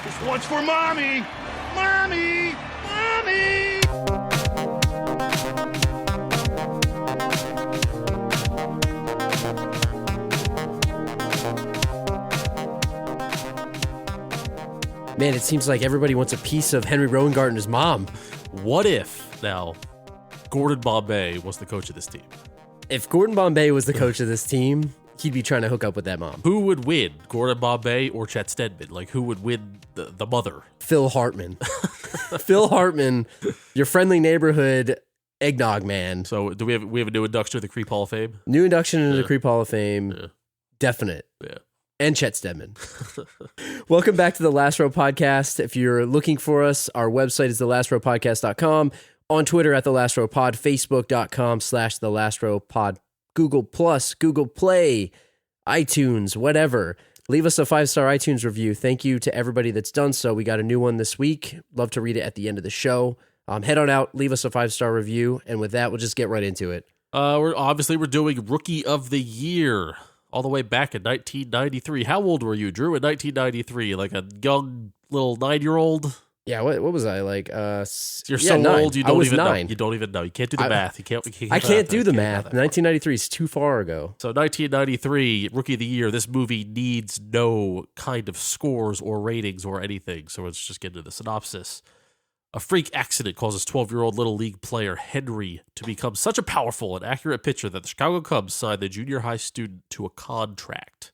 This one's for Mommy! Mommy! Mommy! Man, it seems like everybody wants a piece of Henry Rowengartner's mom. What if, now, Gordon Bombay was the coach of this team? If Gordon Bombay was the coach of this team, he'd be trying to hook up with that mom. Who would win, Gordon Bombay or Chet Steadman? Like, who would win the mother? Phil Hartman. Phil Hartman, your friendly neighborhood eggnog man. So, do we have a new induction to the Creep Hall of Fame? New induction into the Creep Hall of Fame. Yeah. Definite. Yeah. And Chet Steadman. Welcome back to the Last Row Podcast. If you're looking for us, our website is thelastrowpodcast.com. On Twitter at The Last Row Pod, Facebook.com/The Last Row Pod, Google Plus, Google Play, iTunes, whatever. Leave us a 5-star iTunes review. Thank you to everybody that's done so. We got a new one this week. Love to read it at the end of the show. Head on out, leave us a 5-star review, and with that, we'll just get right into it. We're doing Rookie of the Year. All the way back in 1993. How old were you, Drew, in 1993? Like a young little 9-year-old? Yeah, what was I like? You're yeah, so 9. old you I don't was even 9. know. You don't even know. You can't do the math. I can't do the math. 1993 is too far ago. So 1993, Rookie of the Year. This movie needs no kind of scores or ratings or anything. So let's just get into the synopsis. A freak accident causes 12-year-old Little League player Henry to become such a powerful and accurate pitcher that the Chicago Cubs signed the junior high student to a contract.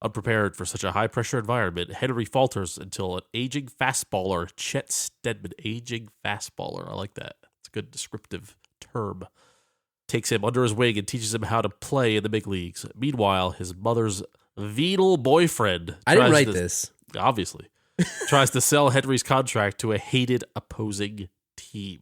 Unprepared for such a high-pressure environment, Henry falters until an aging fastballer, Chet Steadman, aging fastballer, I like that. It's a good descriptive term, takes him under his wing and teaches him how to play in the big leagues. Meanwhile, his mother's venal boyfriend... I didn't write this. Obviously. Tries to sell Henry's contract to a hated opposing team.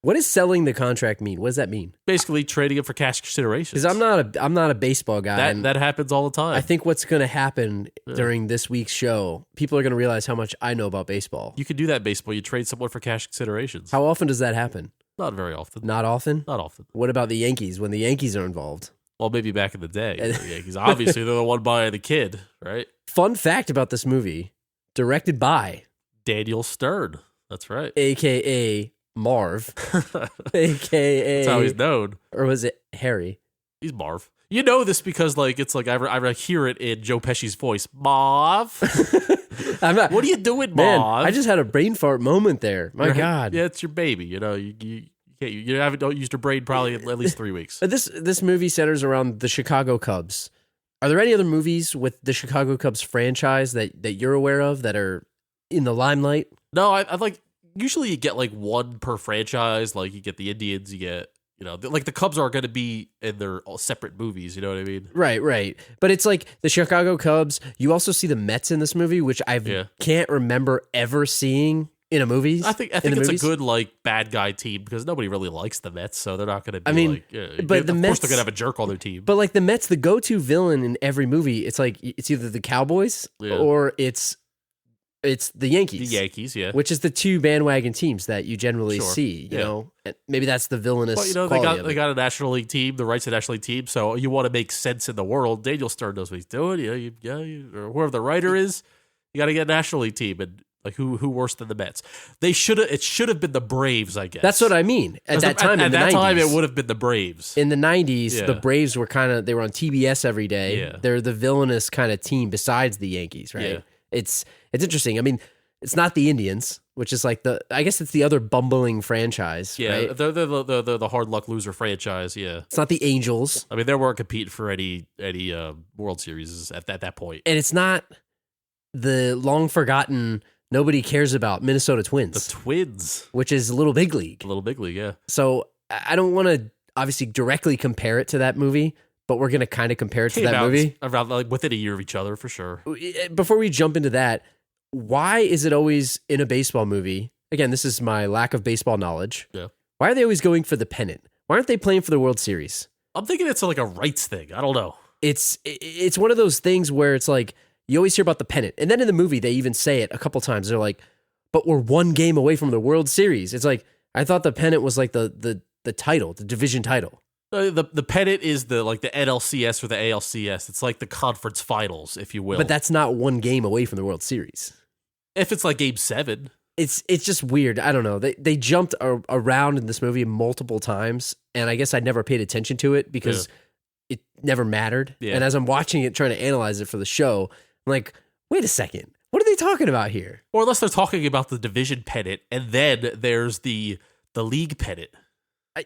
What does selling the contract mean? What does that mean? Basically trading it for cash considerations. Because I'm not a baseball guy. That happens all the time. I think what's going to happen during this week's show, people are going to realize how much I know about baseball. You can do that in baseball. You trade someone for cash considerations. How often does that happen? Not very often. Not often? Not often. What about the Yankees when the Yankees are involved? Well, maybe back in the day. The Yankees. Obviously, they're the one buying the kid, right? Fun fact about this movie, directed by... Daniel Stern. That's right. A.K.A. Marv. A.K.A. That's how he's known. Or was it Harry? He's Marv. You know this because, like, it's like I hear it in Joe Pesci's voice. Marv. I'm not, what are you doing, man, Marv? I just had a brain fart moment there. My God. Yeah, it's your baby. You know, you haven't used your brain probably in at least 3 weeks. But this movie centers around the Chicago Cubs. Are there any other movies with the Chicago Cubs franchise that you're aware of that are in the limelight? No, I like, usually you get like one per franchise. Like you get the Indians, you get, like the Cubs are going to be in their separate movies. You know what I mean? Right. But it's like the Chicago Cubs. You also see the Mets in this movie, which I can't remember ever seeing in a movie. I think it's a good like bad guy team because nobody really likes the Mets, so they're not going to be but the Mets, of course they're going to have a jerk on their team. But like the Mets, the go-to villain in every movie, it's like it's either the Cowboys or it's the Yankees. The Yankees, yeah. Which is the two bandwagon teams that you generally see, you know. And maybe that's the villainous quality they got a National League team, the rights to National League team, so you want to make sense in the world. Daniel Stern knows what he's doing. Or whoever the writer is, you got to get a National League team. And like who worse than the Mets? It should have been the Braves, I guess. That's what I mean. At that time, in the 90s. Time, it would have been the Braves. In the 90s, the Braves were they were on TBS every day. Yeah. They're the villainous kind of team besides the Yankees, right? Yeah. It's interesting. I mean, it's not the Indians, which is like I guess it's the other bumbling franchise. Yeah, right? they're the hard luck loser franchise. Yeah, it's not the Angels. I mean, they weren't competing for any World Series at that point, and it's not the long forgotten, nobody cares about Minnesota Twins. The Twins, which is Little Big League. Little Big League, yeah. So I don't want to obviously directly compare it to that movie, but we're going to kind of compare it to that movie around like within a year of each other for sure. Before we jump into that. Why is it always in a baseball movie? Again, this is my lack of baseball knowledge. Yeah. Why are they always going for the pennant? Why aren't they playing for the World Series? I'm thinking it's like a rights thing. I don't know. It's one of those things where it's like you always hear about the pennant. And then in the movie, they even say it a couple times. They're like, but we're one game away from the World Series. It's like, I thought the pennant was like the title, the division title. The pennant is the NLCS or the ALCS. It's like the conference finals, if you will. But that's not one game away from the World Series. If it's like Game 7. It's just weird. I don't know. They jumped around in this movie multiple times, and I guess I never paid attention to it because it never mattered. Yeah. And as I'm watching it, trying to analyze it for the show, I'm like, wait a second. What are they talking about here? Or unless they're talking about the division pennant, and then there's the league pennant.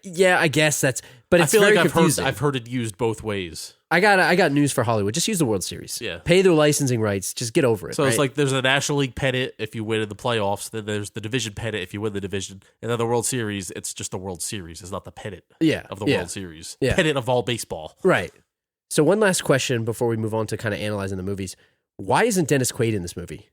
Yeah, I guess that's. But it's I feel very like confusing. I've heard it used both ways. I got news for Hollywood. Just use the World Series. Yeah. Pay their licensing rights. Just get over it. So right? it's like there's a National League pennant if you win in the playoffs. Then there's the division pennant if you win the division. And then the World Series, it's just the World Series. It's not the pennant of the World Series. Yeah. Pennant of all baseball. Right. So one last question before we move on to kind of analyzing the movies. Why isn't Dennis Quaid in this movie?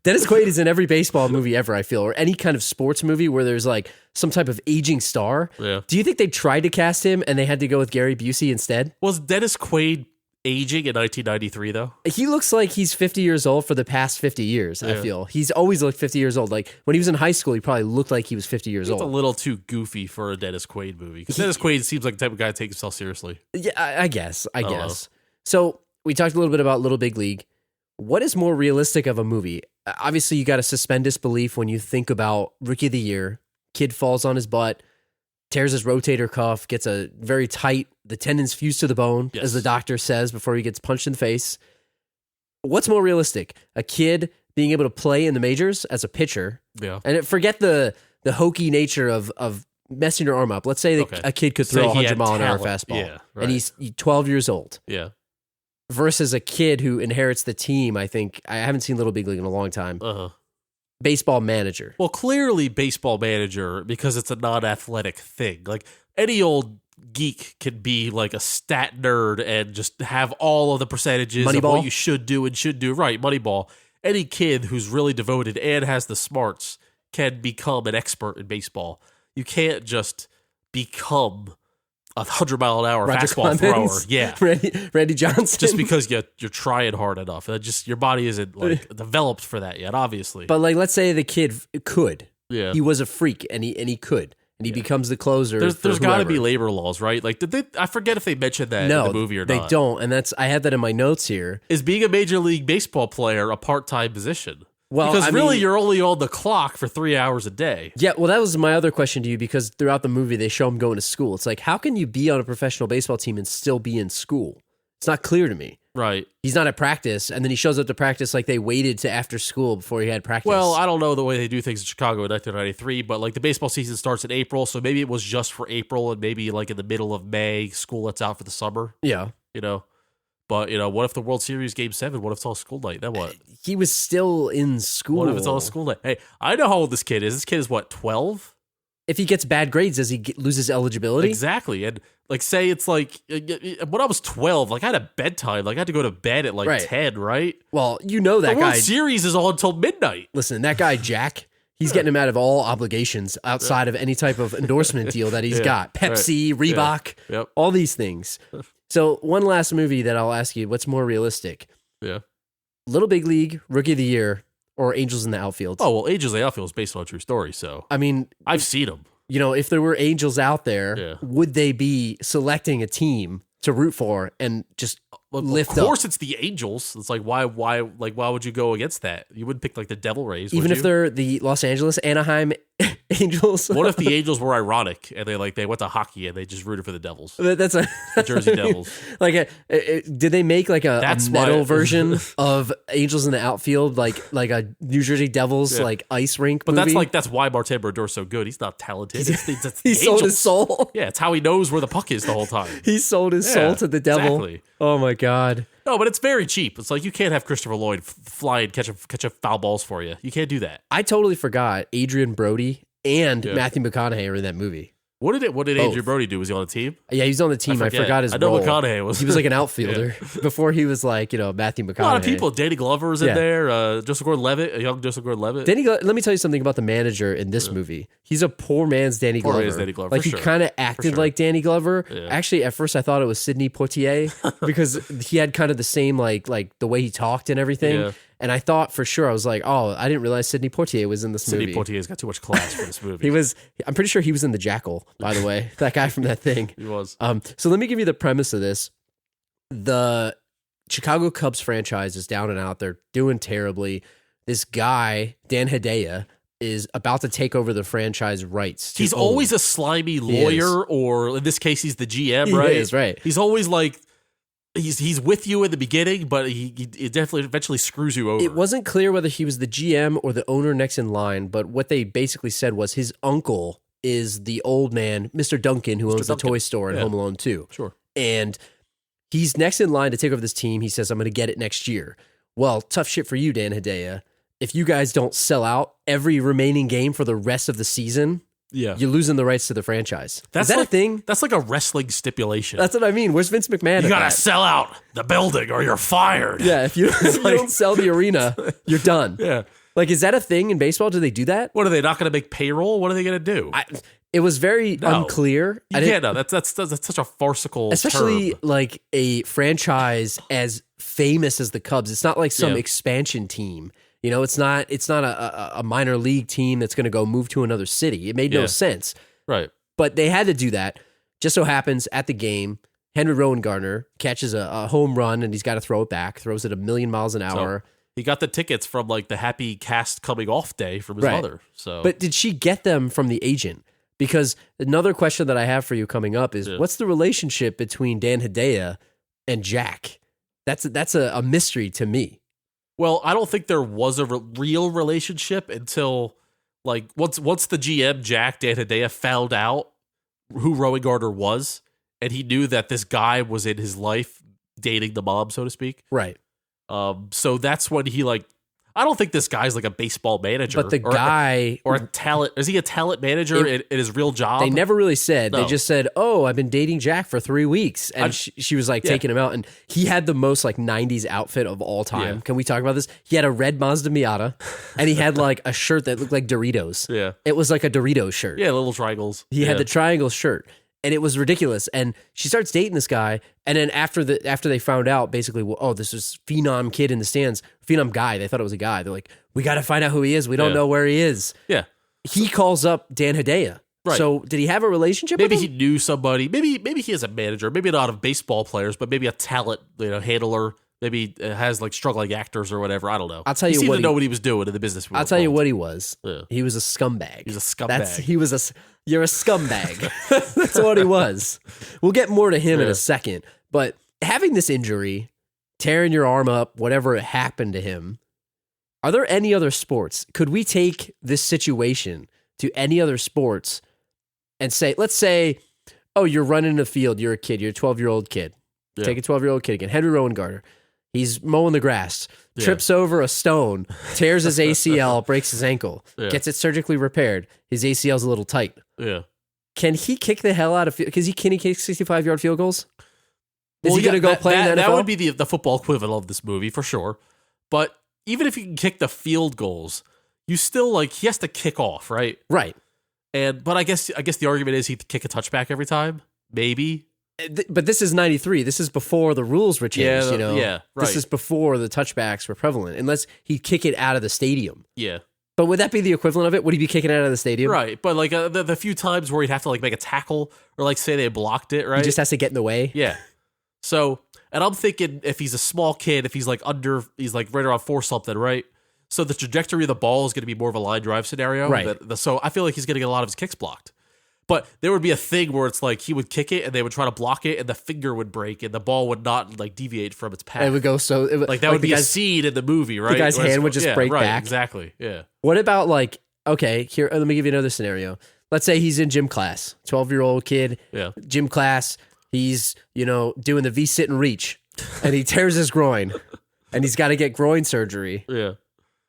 Dennis Quaid is in every baseball movie ever, I feel, or any kind of sports movie where there's like some type of aging star. Yeah. Do you think they tried to cast him and they had to go with Gary Busey instead? Was Dennis Quaid aging in 1993 though? He looks like he's 50 years old for the past 50 years, I Yeah. feel. He's always looked 50 years old. Like when he was in high school, he probably looked like he was 50 years It's a old. little too goofy for a Dennis Quaid movie. Because Dennis Quaid seems like the type of guy to take himself seriously. Yeah, I guess. I don't guess. So we talked a little bit about Little Big League. What is more realistic of a movie? Obviously, you got to suspend disbelief when you think about Rookie of the Year. Kid falls on his butt, tears his rotator cuff, gets a very tight, the tendons fused to the bone, Yes. as the doctor says before he gets punched in the face. What's more realistic? A kid being able to play in the majors as a pitcher, Yeah. and forget the hokey nature of messing your arm up. Let's say that a kid could Say throw a he had 100-mile-an-hour talent. fastball, Yeah, right. and he's 12 years old. Yeah. Versus a kid who inherits the team. I think I haven't seen Little Big League in a long time. Uh-huh. Baseball manager. Well, clearly baseball manager because it's a non-athletic thing. Like any old geek can be like a stat nerd and just have all of the percentages of Moneyball? what you should do and should do. Right, Moneyball. Any kid who's really devoted and has the smarts can become an expert in baseball. You can't just become a 100-mile-an-hour Roger fastball Clemens, thrower. Yeah. Randy Johnson. Just because you're trying hard enough. Just your body isn't like developed for that yet, obviously. But like, let's say the kid could. Yeah. He was a freak, and he could, and he becomes the closer. There's got to be labor laws, right? Like, did they? I forget if they mentioned that in the movie or not. they don't, and I had that in my notes here. Is being a Major League Baseball player a part-time position? Well, because I really, mean- you're only on the clock for 3 hours a day. Yeah, well, that was my other question to you because throughout the movie they show him going to school. It's like, how can you be on a professional baseball team and still be in school? It's not clear to me. Right. He's not at practice, and then he shows up to practice like they waited to after school before he had practice. Well, I don't know the way they do things in Chicago in 1993, but like the baseball season starts in April, so maybe it was just for April, and maybe like in the middle of May, school lets out for the summer. Yeah. You know. But, you know, what if the World Series Game 7? What if it's all school night? Then what? He was still in school. What if it's all school night? Hey, I know how old this kid is. This kid is, what, 12? If he gets bad grades, does he lose his eligibility? Exactly. And, like, say it's like, when I was 12, like, I had a bedtime. Like, I had to go to bed at, like, Right. 10, right? Well, you know that The World guy. Series is on until midnight. Listen, that guy, Jack, he's getting him out of all obligations outside of any type of endorsement deal that he's Yeah, got. Pepsi, right. Reebok, Yep. all these things. So one last movie that I'll ask you, what's more realistic? Yeah. Little Big League, Rookie of the Year, or Angels in the Outfield? Oh, well, Angels in the Outfield is based on a true story, so I mean, I've seen them. you know, if there were angels out there, Yeah. would they be selecting a team to root for and just lift Of up? course, it's the Angels. It's like why would you go against that? You wouldn't pick like the Devil Rays, Even would if you? they're the Los Angeles, Anaheim Angels. What if the Angels were ironic and they went to hockey and they just rooted for the Devils, That's a the Jersey Devils? Like, did they make like a That's metal why- version of Angels in the Outfield, like a New Jersey Devils Yeah. like ice rink? But movie? that's why Martin Brodor's so good. He's not talented. It's the he sold Angels. his soul. Yeah, it's how he knows where the puck is the whole time. He sold his soul Yeah, to the devil. exactly. Oh my god! No, but it's very cheap. It's like you can't have Christopher Lloyd fly and catch a foul balls for you. You can't do that. I totally forgot Adrian Brody and Yeah. Matthew McConaughey are in that movie. What did Both. Andrew Brody do? Was he on the team? Yeah, he's on the team. I forget. forgot his I know role. McConaughey was. He was like an outfielder before he was like Matthew McConaughey. A lot of people. Danny Glover was in Yeah. there. Joseph Gordon-Levitt, a young Joseph Gordon-Levitt. Let me tell you something about the manager in this movie. He's a poor man's Danny Poor Glover. man's Danny Glover, Like for he sure. kind of acted sure. like Danny Glover. Yeah. Actually, at first I thought it was Sidney Poitier because he had kind of the same like the way he talked and everything. Yeah. And I thought for sure I was like, oh, I didn't realize Sidney Poitier was in this Sidney movie. Poitier's got too much class for this movie. He was. I'm pretty sure he was in The Jackal. By the way, that guy from that thing. He was. So let me give you the premise of this. The Chicago Cubs franchise is down and out. They're doing terribly. this guy, Dan Hedaya, is about to take over the franchise rights. He's always a slimy lawyer, or in this case, he's the GM, right? He is, right. He's always like, he's with you in the beginning, but he definitely eventually screws you over. It wasn't clear whether he was the GM or the owner next in line, but what they basically said was his uncle is the old man, Mr. Duncan, who owns the toy store in Home Alone 2. Sure. And he's next in line to take over this team. He says, I'm going to get it next year. Well, tough shit for you, Dan Hedaya. If you guys don't sell out every remaining game for the rest of the season, you're losing the rights to the franchise. Is that a thing? That's like a wrestling stipulation. That's what I mean. Where's Vince McMahon? You got to sell out the building or you're fired. Yeah, if you don't sell the arena, you're done. Yeah. Like, is that a thing in baseball? Do they do that? What, are they not going to make payroll? What are they going to do? It was very unclear. That's such a farcical especially term. Like a franchise as famous as the Cubs. It's not like some expansion team. You know, it's not a minor league team that's going to go move to another city. It made no sense. Right. But they had to do that. Just so happens at the game, Henry Rowan-Gardner catches a home run and he's got to throw it back, throws it 1,000,000 miles an hour. So he got the tickets from like the happy cast coming off day from his mother. So, but did she get them from the agent? Because another question that I have for you coming up is, what's the relationship between Dan Hedaya and Jack? That's a mystery to me. Well, I don't think there was a real relationship until like once the GM Jack Dan Hedaya found out who Rowan Gardner was, and he knew that this guy was in his life dating the mom, so to speak. Right. So that's when he like. I don't think this guy's like a baseball manager. But the guy... Or a talent... Is he a talent manager in his real job? They never really said. No. They just said, oh, I've been dating Jack for 3 weeks. And she was like taking him out. And he had the most like 90s outfit of all time. Yeah. Can we talk about this? He had a red Mazda Miata. And he had like a shirt that looked like Doritos. Yeah. It was like a Doritos shirt. Yeah, little triangles. He had the triangle shirt. And it was ridiculous. And she starts dating this guy. And then after they found out, basically, well, oh, this is phenom kid in the stands, phenom guy. They thought it was a guy. They're like, we got to find out who he is. We don't know where he is. Yeah. He calls up Dan Hedaya. Right. So did he have a relationship Maybe with he him? knew somebody. Maybe he has a manager. Maybe not of baseball players, but maybe a talent handler. Maybe has like struggling actors or whatever. I don't know. I'll tell you he seemed what to know what he was doing in the business. I'll tell you what he was. Yeah. He was a scumbag. He's a scumbag. You're a scumbag. That's what he was. We'll get more to him in a second. But having this injury, tearing your arm up, whatever happened to him, are there any other sports? Could we take this situation to any other sports and say, let's say, oh, you're running in the field, you're a kid, you're a 12-year-old kid. Yeah. Take a 12-year-old kid again, Henry Rowan-Gardner. He's mowing the grass, trips over a stone, tears his ACL, breaks his ankle, gets it surgically repaired. His ACL's a little tight. Yeah. Can he kick the hell out of field? Can he kick 65-yard field goals? Is he going to go play in the NFL? That would be the football equivalent of this movie for sure. But even if he can kick the field goals, you still like he has to kick off, right? Right. But I guess the argument is he'd kick a touchback every time, maybe. But this is 93. This is before the rules were changed, Yeah, right. This is before the touchbacks were prevalent, unless he'd kick it out of the stadium. Yeah. But would that be the equivalent of it? Would he be kicking it out of the stadium? Right. But like the few times where he'd have to like make a tackle or like say they blocked it, right? He just has to get in the way? Yeah. So, and I'm thinking if he's a small kid, if he's like right around 4 something, right? So the trajectory of the ball is going to be more of a line drive scenario. Right. So I feel like he's going to get a lot of his kicks blocked. But there would be a thing where it's like he would kick it and they would try to block it and the finger would break and the ball would not like deviate from its path. It would go so... Like that would be a scene in the movie, right? The guy's hand would just break back. Exactly, yeah. What about like, okay, here, let me give you another scenario. Let's say he's in gym class, 12-year-old kid, gym class. He's, doing the V-sit and reach and he tears his groin and he's got to get groin surgery. Yeah.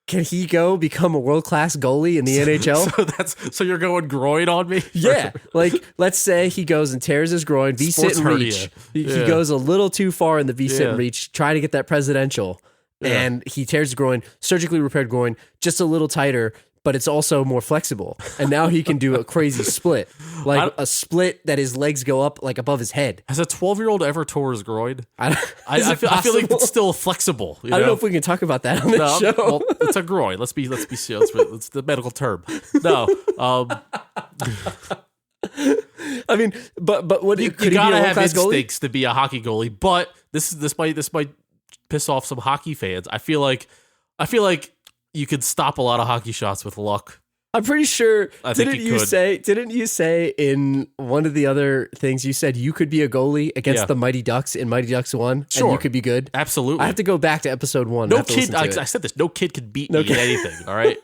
Can he go become a world-class goalie in the NHL? So you're going groin on me? Yeah. Like, let's say he goes and tears his groin, V-sit and reach. He goes a little too far in the V-sit and reach, trying to get that presidential. And he tears his groin, surgically repaired groin, just a little tighter, but it's also more flexible. And now he can do a crazy split. Like a split that his legs go up like above his head. Has a 12-year-old ever tore his groin? I feel like it's still flexible. I don't know if we can talk about that on the show. Well, it's a groin. Let's be serious. It's the medical term. No. I mean, but what you gotta have instincts to be a hockey goalie. But this might piss off some hockey fans. I feel like you could stop a lot of hockey shots with luck. I'm pretty sure. I think Didn't you say in one of the other things you said you could be a goalie against the Mighty Ducks in Mighty Ducks 1? Sure. And you could be good? Absolutely. I have to go back to episode 1. No kid, I said this, no kid could beat me in anything, all right?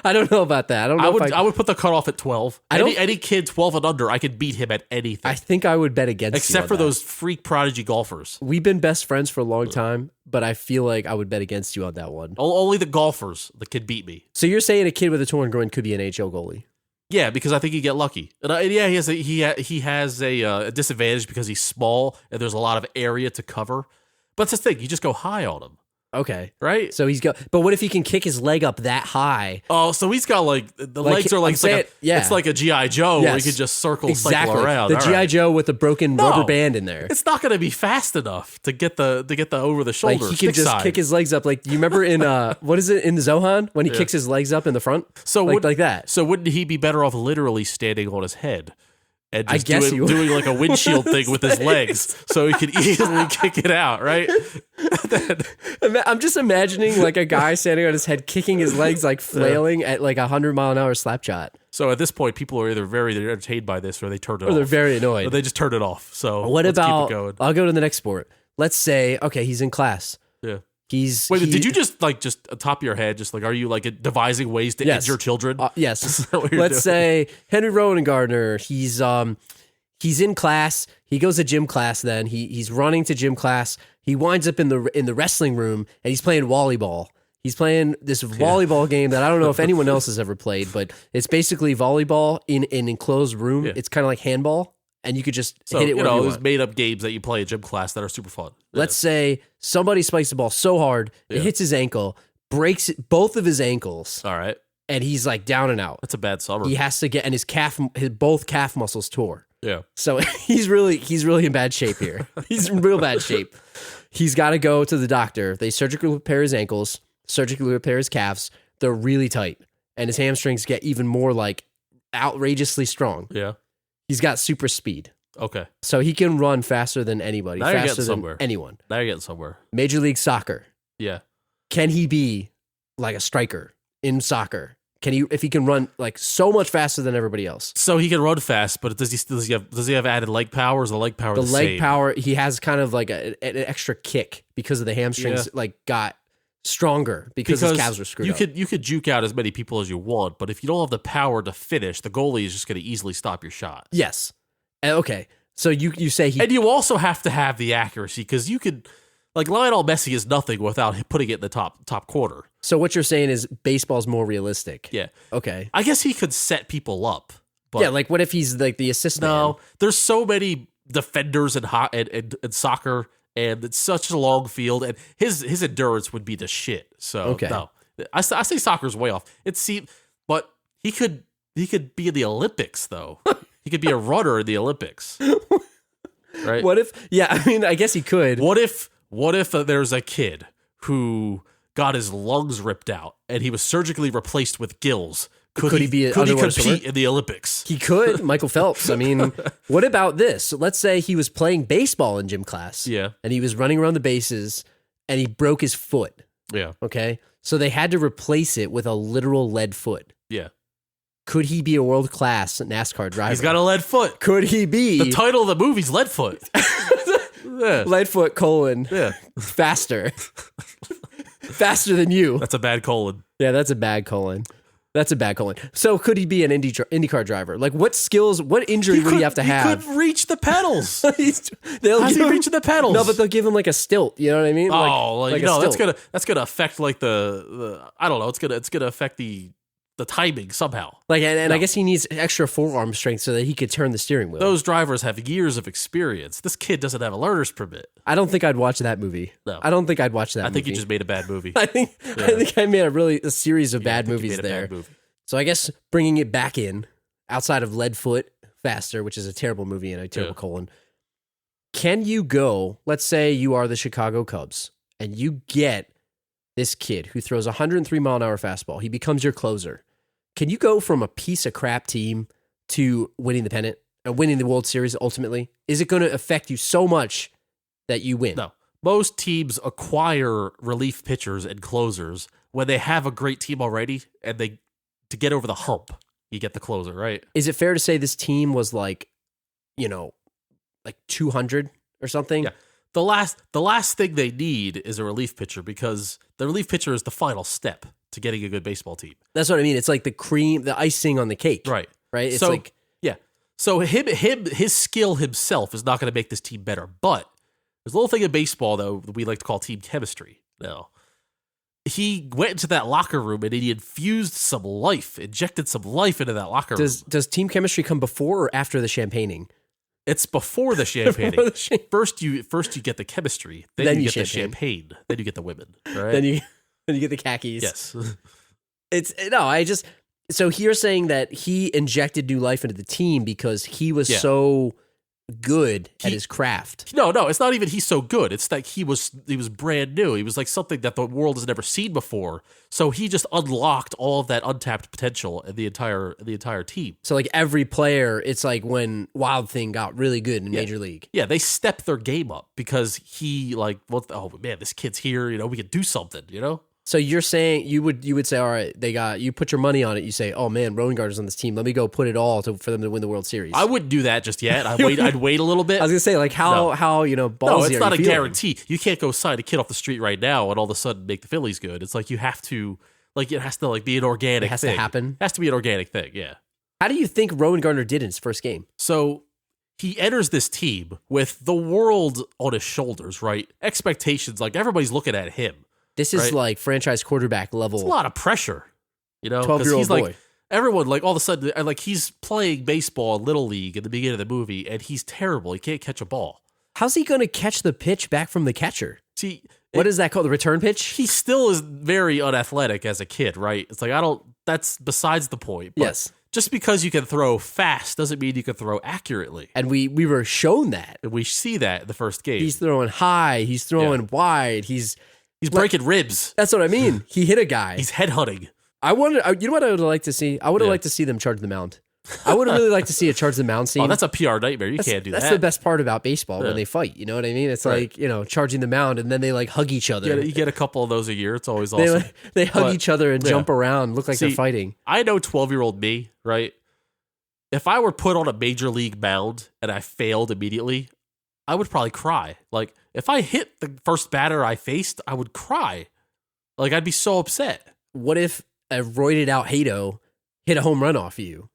I don't know about that. I don't know. I would put the cutoff at 12. Any kid 12 and under, I could beat him at anything. I think I would bet against you. Except for those freak prodigy golfers. We've been best friends for a long time, but I feel like I would bet against you on that one. Only the golfers that could beat me. So you're saying a kid with a torn groin could be an HL goalie? Yeah, because I think you get lucky. And he has a disadvantage because he's small and there's a lot of area to cover. But that's the thing, you just go high on him. Okay. Right? So but what if he can kick his leg up that high? Oh, so he's got legs are like, it's like a G.I. Joe where he could just cycle around. The G.I. Joe with the broken rubber band in there. It's not going to be fast enough to get the over the shoulder. Like he can just kick his legs up. Like, you remember in, what is it, in Zohan when he kicks his legs up in the front? So like that. So wouldn't he be better off literally standing on his head? And just doing like a windshield thing with his legs so he could easily kick it out, right? I'm just imagining like a guy standing on his head, kicking his legs, like flailing at like 100-mile-an-hour slap shot. So at this point, people are either very entertained by this or they turn it off. Or they're very annoyed. Or they just turn it off. So what let's about, keep it going. I'll go to the next sport. Let's say, okay, he's in class. Yeah. Did you just atop your head, just like, are you like devising ways to injure children? Yes. Let's say Henry Rowan Gardner, he's in class. He goes to gym class then. He's running to gym class. He winds up in the wrestling room and he's playing volleyball. He's playing this volleyball game that I don't know if anyone else has ever played, but it's basically volleyball in an enclosed room. Yeah. It's kind of like handball. And you could just hit it wherever you want. There's made up games that you play at gym class that are super fun. Let's say somebody spikes the ball so hard, it hits his ankle, breaks both of his ankles. All right. And he's like down and out. That's a bad summer. He has to his both calf muscles tore. Yeah. So he's really in bad shape here. He's in real bad shape. He's got to go to the doctor. They surgically repair his ankles, surgically repair his calves. They're really tight. And his hamstrings get even more like outrageously strong. Yeah. He's got super speed. Okay. So he can run faster than anybody. Now faster than anyone. Now you're getting somewhere. Major League Soccer. Yeah. Can he be like a striker in soccer? If he can run like so much faster than everybody else? So he can run fast, but does he have added leg power? Or is the leg power the leg same? Power, he has kind of like an extra kick because of the hamstrings like got stronger because his calves were screwed up. You could juke out as many people as you want, but if you don't have the power to finish, the goalie is just going to easily stop your shot. Yes. Okay. So you say and you also have to have the accuracy because you could, like, Lionel Messi is nothing without putting it in the top quarter. So what you're saying is baseball's more realistic. Yeah. Okay. I guess he could set people up. But yeah. Like, what if he's like the assist man? No, there's so many defenders in soccer. And it's such a long field, and his endurance would be the shit. So no, I say soccer's way off. But he could be in the Olympics though. He could be a runner in the Olympics, right? What if? Yeah, I mean, I guess he could. What if there's a kid who got his lungs ripped out and he was surgically replaced with gills? Could he compete in the Olympics? He could. Michael Phelps. I mean, what about this? Let's say he was playing baseball in gym class. Yeah. And he was running around the bases and he broke his foot. Yeah. Okay. So they had to replace it with a literal lead foot. Yeah. Could he be a world-class NASCAR driver? He's got a lead foot. Could he be? The title of the movie's Leadfoot. Yeah. Leadfoot : faster. Faster than you. That's a bad colon. Yeah, that's a bad colon. So could he be an IndyCar driver? Like, what skills, what injury would he have to have? He could reach the pedals. How's he reaching the pedals? No, but they'll give him like a stilt. You know what I mean? That's gonna affect like the I don't know. It's gonna affect the timing somehow. Like, and I guess he needs extra forearm strength so that he could turn the steering wheel. Those drivers have years of experience. This kid doesn't have a learner's permit. I don't think I'd watch that movie. No, I don't think I'd watch that. I think you just made a bad movie. I think I made a series of bad movies there. So I guess bringing it back in outside of Leadfoot Faster, which is a terrible movie and a terrible colon. Can you go? Let's say you are the Chicago Cubs and you get this kid who throws 103-mile-an-hour fastball. He becomes your closer. Can you go from a piece of crap team to winning the pennant and winning the World Series ultimately? Is it going to affect you so much that you win? No. Most teams acquire relief pitchers and closers when they have a great team already and to get over the hump, you get the closer, right? Is it fair to say this team was like 200 or something? Yeah. The last thing they need is a relief pitcher, because the relief pitcher is the final step to getting a good baseball team. That's what I mean. It's like the icing on the cake. Right. Right? It's so, yeah. So his skill himself is not going to make this team better. But there's a little thing in baseball, though, that we like to call team chemistry. Now, he went into that locker room and he injected some life into that locker room. Does team chemistry come before or after the champagning? It's before the champagne. First you get the chemistry, then you get the champagne, then you get the women. Right? Then you get the khakis. Yes. So you're saying that he injected new life into the team because he was so good at his craft. No, it's not even he's so good. It's like he was brand new. He was like something that the world has never seen before. So he just unlocked all of that untapped potential in the entire team. So like every player, it's like when Wild Thing got really good in Major League. Yeah, they stepped their game up because he oh man, this kid's here, we can do something, So you're saying you would say, all right, you put your money on it. You say, oh man, Rowengartner's on this team. Let me go put it all for them to win the World Series. I wouldn't do that just yet. I'd wait a little bit. I was gonna say, like how ballsy. No, it's not a feeling? guarantee. You can't go sign a kid off the street right now and all of a sudden make the Phillies good. It's like you have to, it has to be an organic thing. It has to happen. It has to be an organic thing, yeah. How do you think Rowengartner did in his first game? So he enters this team with the world on his shoulders, right? Expectations, everybody's looking at him. This is like franchise quarterback level. It's a lot of pressure, 12-year-old boy. Everyone, all of a sudden, he's playing baseball in Little League at the beginning of the movie, and he's terrible. He can't catch a ball. How's he going to catch the pitch back from the catcher? See, what is that called? The return pitch? He still is very unathletic as a kid, right? It's that's besides the point. But yes. Just because you can throw fast doesn't mean you can throw accurately. And we were shown that. And we see that in the first game. He's throwing high. He's throwing wide. He's breaking ribs. That's what I mean. He hit a guy. He's headhunting. I wonder. You know what I would like to see? I would have liked to see them charge the mound. I would have really liked to see a charge the mound scene. Oh, that's a PR nightmare. You can't do that. That's the best part about baseball when they fight. You know what I mean? It's like, charging the mound and then they hug each other. You get a couple of those a year. It's always awesome. They hug each other and jump around, look like they're fighting. I know 12-year-old me, right? If I were put on a major league mound and I failed immediately, I would probably cry. If I hit the first batter I faced, I would cry. I'd be so upset. What if a roided out Hato hit a home run off you?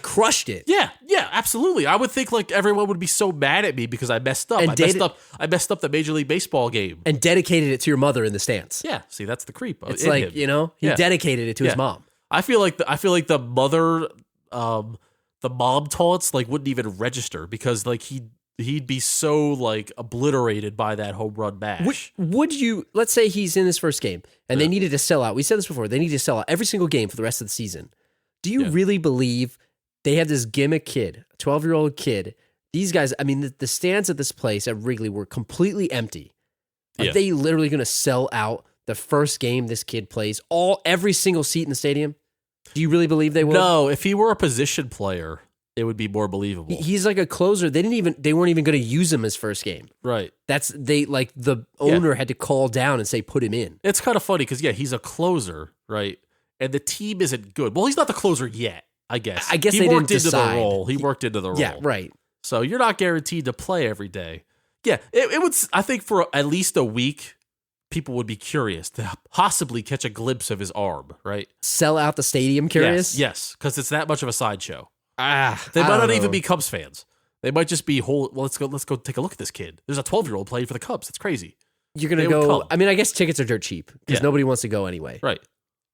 Crushed it. Yeah, absolutely. I would think everyone would be so mad at me because I messed up. I messed up the Major League Baseball game. And dedicated it to your mother in the stands. Yeah, see, that's the creep. It's he dedicated it to his mom. I feel like the mother, the mom taunts wouldn't even register because he'd be so obliterated by that home run bash. Would you, let's say he's in his first game and they needed to sell out. We said this before. They need to sell out every single game for the rest of the season. Do you really believe they have this gimmick kid, a 12-year-old kid? These guys, I mean, the stands at this place at Wrigley were completely empty. Are they literally going to sell out the first game this kid plays, every single seat in the stadium? Do you really believe they will? No, if he were a position player, it would be more believable. He's like a closer. They weren't even going to use him his first game. Right. The owner had to call down and say, put him in. It's kind of funny because, he's a closer, right? And the team isn't good. Well, he's not the closer yet, I guess. I guess he they worked didn't decide. The role. He worked into the role. Yeah, right. So you're not guaranteed to play every day. Yeah, it would, I think for at least a week, people would be curious to possibly catch a glimpse of his arm, right? Sell out the stadium curious? Yes, because it's that much of a sideshow. They I might don't not know. even be Cubs fans. They might just be let's go take a look at this kid. There's a 12-year-old playing for the Cubs. That's crazy. You're going to go. I mean, I guess tickets are dirt cheap because nobody wants to go anyway. Right.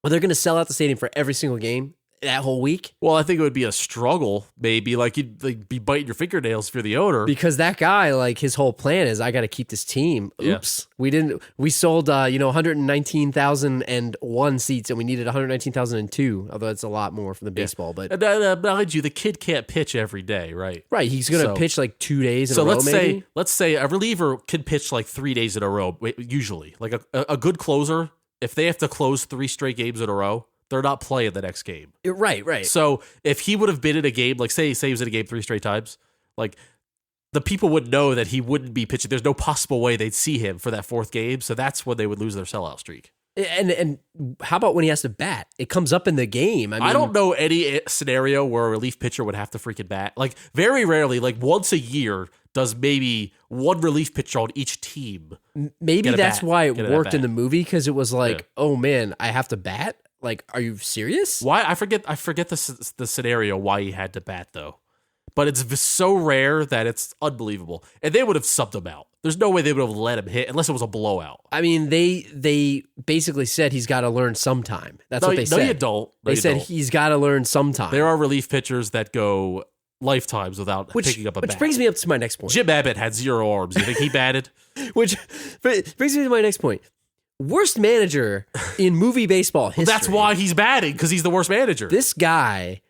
But they're going to sell out the stadium for every single game that whole week? Well, I think it would be a struggle, maybe. You'd be biting your fingernails if you're the owner. Because that guy, his whole plan is, I got to keep this team. Oops. Yeah. We sold, 119,001 seats and we needed 119,002, although it's a lot more from the baseball. But mind you, the kid can't pitch every day, right? Right. He's going to pitch 2 days in a row, maybe? Let's say a reliever can pitch 3 days in a row, usually. A good closer, if they have to close 3 straight games in a row, they're not playing the next game. Right. So if he would have been in a game, say he was in a game 3 straight times, the people would know that he wouldn't be pitching. There's no possible way they'd see him for that 4th game. So that's when they would lose their sellout streak. And how about when he has to bat? It comes up in the game. I mean, I don't know any scenario where a relief pitcher would have to freaking bat. Like, very rarely, like once a year, does maybe one relief pitcher on each team. Maybe that's why it worked in bat. the movie, because it was like, oh man, I have to bat? Like, are you serious? Why? I forget the scenario why he had to bat, though. But it's so rare that it's unbelievable. And they would have subbed him out. There's no way they would have let him hit unless it was a blowout. I mean, they basically said he's got to learn sometime. That's what they said. No, you don't. They said he's got to learn sometime. There are relief pitchers that go lifetimes without picking up a bat. Which brings me up to my next point. Jim Abbott had 0 arms. You think he batted? Which brings me to my next point. Worst manager in movie baseball history. Well, that's why he's batting, because he's the worst manager. This guy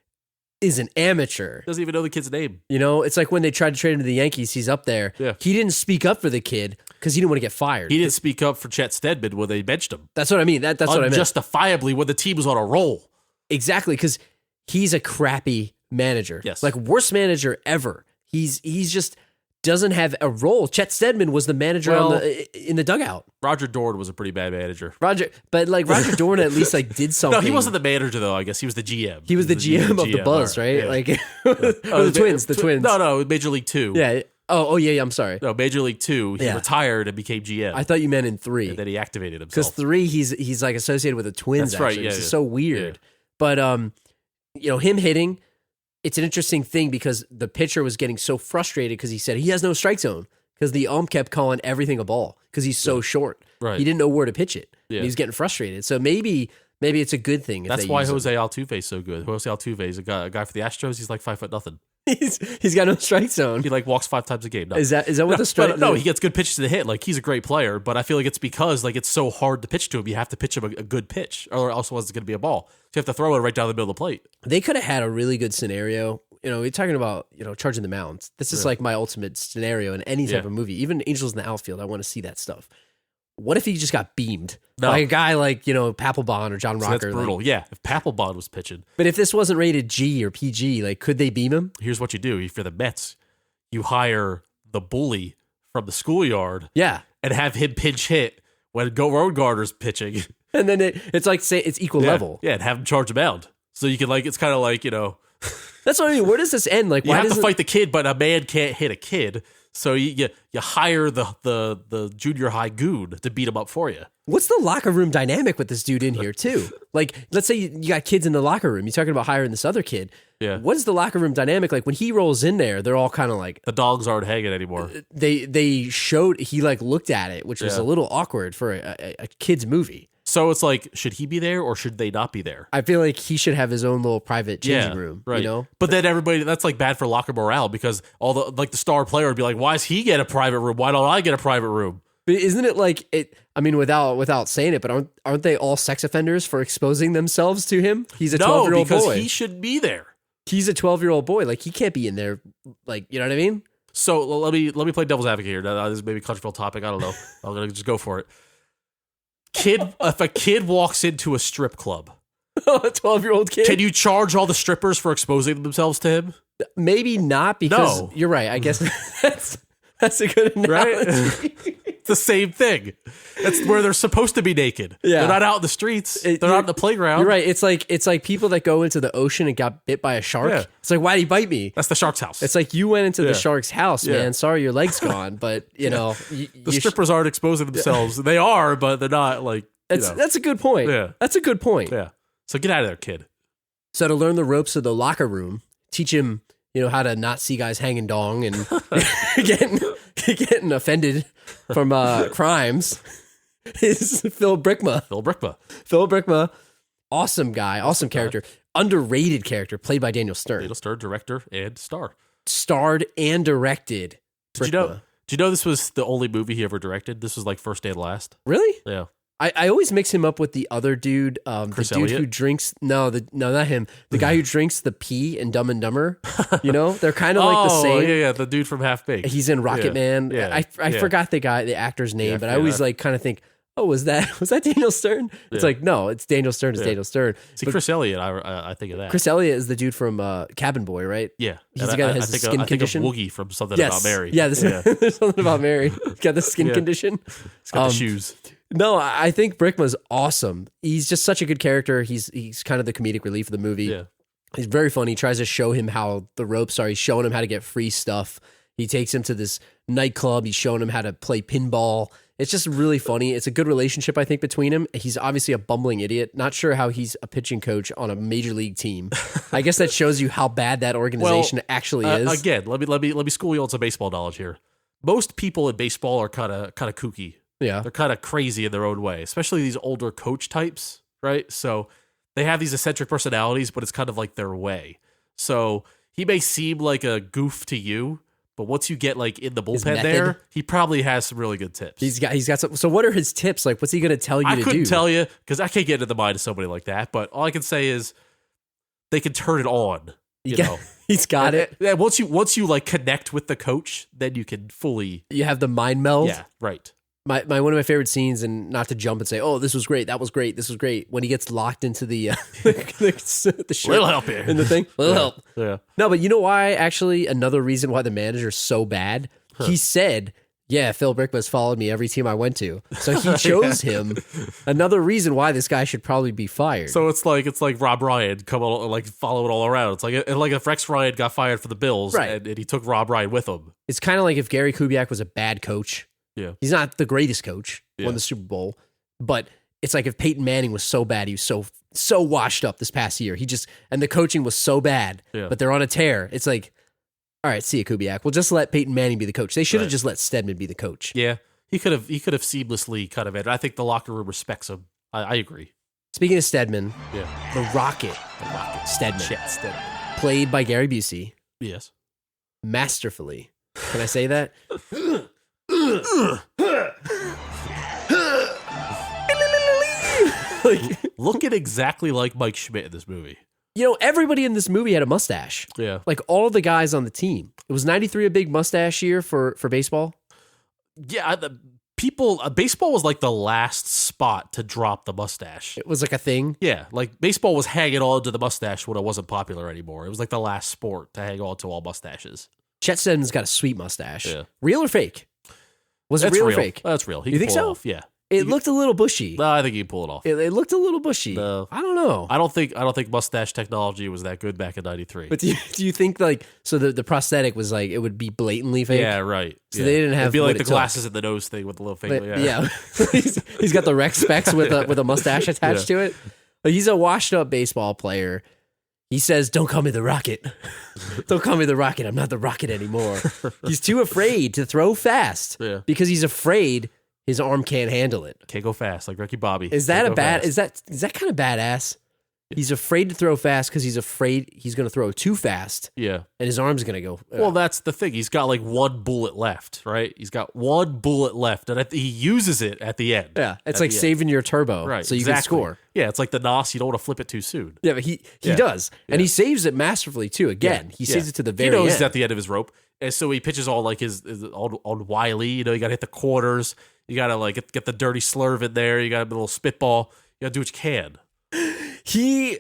is an amateur. Doesn't even know the kid's name. You know, it's like when they tried to trade him to the Yankees, he's up there. Yeah. He didn't speak up for the kid because he didn't want to get fired. He didn't speak up for Chet Steadman when they benched him. That's what I mean. That's what I meant. Unjustifiably when the team was on a roll. Exactly, because he's a crappy manager. Yes. Like, worst manager ever. He's just doesn't have a role. Chet Steadman was the manager in the dugout. Roger Dorn was a pretty bad manager. Roger Dorn at least like did something. No, he wasn't the manager though. I guess he was the GM. He was the GM of the Buzz, right? Yeah. Like the Twins. No, Major League 2. Yeah. Oh yeah. I'm sorry. No, Major League 2. He retired and became GM. I thought you meant in 3. And then he activated himself. Because 3, he's like associated with the Twins. That's right. Actually. Yeah, It's so weird. Yeah. But him hitting. It's an interesting thing because the pitcher was getting so frustrated because he said he has no strike zone because the ump kept calling everything a ball because he's so short. Right. He didn't know where to pitch it. Yeah. And he was getting frustrated. So maybe it's a good thing. If That's they why use him. Jose Altuve is so good. Jose Altuve is a guy for the Astros. He's like 5'0". He's got no strike zone. He like walks 5 times a game. No. Is that what the strike? No, he gets good pitches to hit. Like, he's a great player, but I feel like it's because like it's so hard to pitch to him. You have to pitch him a good pitch, or else it's going to be a ball. So you have to throw it right down the middle of the plate. They could have had a really good scenario. We're talking about charging the mounds. This is like my ultimate scenario in any type of movie. Even Angels in the Outfield, I want to see that stuff. What if he just got beamed by a guy like Papelbon or John Rocker? That's brutal. Yeah, if Papelbon was pitching. But if this wasn't rated G or PG, like, could they beam him? Here's what you do. If you're the Mets, you hire the bully from the schoolyard. Yeah. And have him pinch hit when Road Garder's pitching. And then it's like, say it's equal level. Yeah, and have him charge him out. So you can it's kind of like, That's what I mean. Where does this end? Like, you have to fight the kid, but a man can't hit a kid. So you hire the junior high goon to beat him up for you. What's the locker room dynamic with this dude in here too? Like, let's say you got kids in the locker room. You're talking about hiring this other kid. Yeah. What is the locker room dynamic like when he rolls in there? They're all kind of like, the dogs aren't hanging anymore. They showed he looked at it, which was a little awkward for a kid's movie. So it's like, should he be there or should they not be there? I feel like he should have his own little private changing room, right. you know? But then everybody, that's like bad for locker morale because all the star player would be like, why does he get a private room? Why don't I get a private room? But isn't it like it? I mean, without saying it, but aren't they all sex offenders for exposing themselves to him? He's a 12-year-old boy. No, because he should be there. He's a 12-year-old boy. Like, he can't be in there. Like, you know what I mean? So let me play devil's advocate here. Now, this may be a controversial topic. I don't know. I'm gonna just go for it. If a kid walks into a strip club, a 12-year-old kid, can you charge all the strippers for exposing themselves to him? Maybe not, because you're right. I guess that's a good analogy. Right? It's the same thing. That's where they're supposed to be naked. Yeah. They're not out in the streets. They're not in the playground. You're right. It's like people that go into the ocean and got bit by a shark. Yeah. It's like, why did he bite me? That's the shark's house. It's like you went into the shark's house, man. Sorry, your leg's gone, but the strippers aren't exposing themselves. They are, but they're not like. That's a good point. Yeah. That's a good point. Yeah. So get out of there, kid. So to learn the ropes of the locker room, teach him, how to not see guys hanging dong and getting offended from crimes is Phil Brickma. Phil Brickma, awesome guy, awesome character, underrated character, played by Daniel Stern. Daniel Stern, director and star. Starred and directed. Did you know this was the only movie he ever directed? This was like first and last. Really? Yeah. I always mix him up with the other dude, Chris the dude Elliott? who drinks. No, not him. The guy who drinks the pee in Dumb and Dumber. They're kind of like the same. Yeah, the dude from Half Baked. He's in Rocket Man. Yeah. I forgot the actor's name, but I always kind of think, oh, was that Daniel Stern? It's like, no, it's Daniel Stern. It's Daniel Stern. See, Chris Elliott, I think of that. Chris Elliott is the dude from Cabin Boy, right? Yeah, he's the guy that has the skin condition. I think of Woogie from Something About Mary. Yeah, there's something about Mary. He's got the skin condition. He's got the shoes. No, I think Brickma's awesome. He's just such a good character. He's kind of the comedic relief of the movie. Yeah. He's very funny. He tries to show him how the ropes are. He's showing him how to get free stuff. He takes him to this nightclub. He's showing him how to play pinball. It's just really funny. It's a good relationship, I think, between him. He's obviously a bumbling idiot. Not sure how he's a pitching coach on a major league team. I guess that shows you how bad that organization actually is. Again, let me school you on some baseball knowledge here. Most people in baseball are kind of kooky. Yeah. They're kind of crazy in their own way, especially these older coach types, right? So they have these eccentric personalities, but it's kind of like their way. So he may seem like a goof to you, but once you get like in the bullpen there, he probably has some really good tips. He's got some. So what are his tips? Like, what's he going to tell you to do? I couldn't tell you because I can't get into the mind of somebody like that. But all I can say is they can turn it on. You know, he's got it. And once you like connect with the coach, then you can fully. You have the mind meld. Yeah, right. My one of my favorite scenes, and not to jump and say, "Oh, this was great, that was great, this was great," when he gets locked into the the ship Little help here in the thing. Little help. Yeah. No, but you know why? Actually, another reason why the manager's so bad. He said, "Yeah, Phil Brickma's followed me every team I went to," so he chose him. Another reason why this guy should probably be fired. So it's like Rob Ryan come all, like follow it all around. It's like if Rex Ryan got fired for the Bills, Right. and he took Rob Ryan with him. It's kind of like if Gary Kubiak was a bad coach. Yeah. He's not the greatest coach, Yeah. won the Super Bowl, but it's like if Peyton Manning was so bad, he was so washed up this past year. And the coaching was so bad, Yeah. but they're on a tear. It's like, all right, see you, Kubiak. We'll just let Peyton Manning be the coach. They should have Right. just let Stedman be the coach. Yeah, he could have seamlessly kind of. I think the locker room respects him. I agree. Speaking of Stedman, Yeah, the Rocket Stedman, Chet Stedman. played by Gary Busey, Yes. masterfully. Can I say that? Like, Looking exactly like Mike Schmidt in this movie. you know, everybody in this movie had a mustache. Yeah. Like all the guys on the team. It was 93 a big mustache year for baseball. Yeah, baseball was like the last spot to drop the mustache. It was like a thing. Yeah, like baseball was hanging on to the mustache when it wasn't popular anymore. It was like the last sport to hang on to all mustaches. Chet Stedman's got a sweet mustache. Yeah. Real or fake? Was it That's real or fake? That's real. He You can think pull it so? off. Yeah. It looked a little bushy. No, I think he can pull it off. It looked a little bushy. No. I don't know. I don't think mustache technology was that good back in '93. But do you think like so the prosthetic was like it would be blatantly fake? Yeah, right. So yeah. they didn't have It'd be what like it the took. glasses and the nose thing with the little But, finger. yeah. he's got the Rex specs with a mustache attached to it. But he's a washed up baseball player. He says, "Don't call me the Rocket. Don't call me the Rocket. I'm not the Rocket anymore." He's too afraid to throw fast because he's afraid his arm can't handle it. Can't go fast like Ricky Bobby. Is that Can't go fast. is that kind of badass? He's afraid to throw fast because he's afraid he's going to throw too fast. Yeah. And his arm's going to go. Well, that's the thing. He's got like one bullet left, right? He's got one bullet left, and he uses it at the end. Yeah, it's At like the end. saving your turbo, Right. so you can exactly. score. Yeah, it's like the NOS. You don't want to flip it too soon. Yeah, but he Yeah. does, and Yeah. he saves it masterfully too. Again, he saves it to the very He knows end. he's at the end of his rope, and so he pitches all like his on wily. You know, you got to hit the corners. You got to like get the dirty slurve in there. You got a little spitball. You got to do what you can. He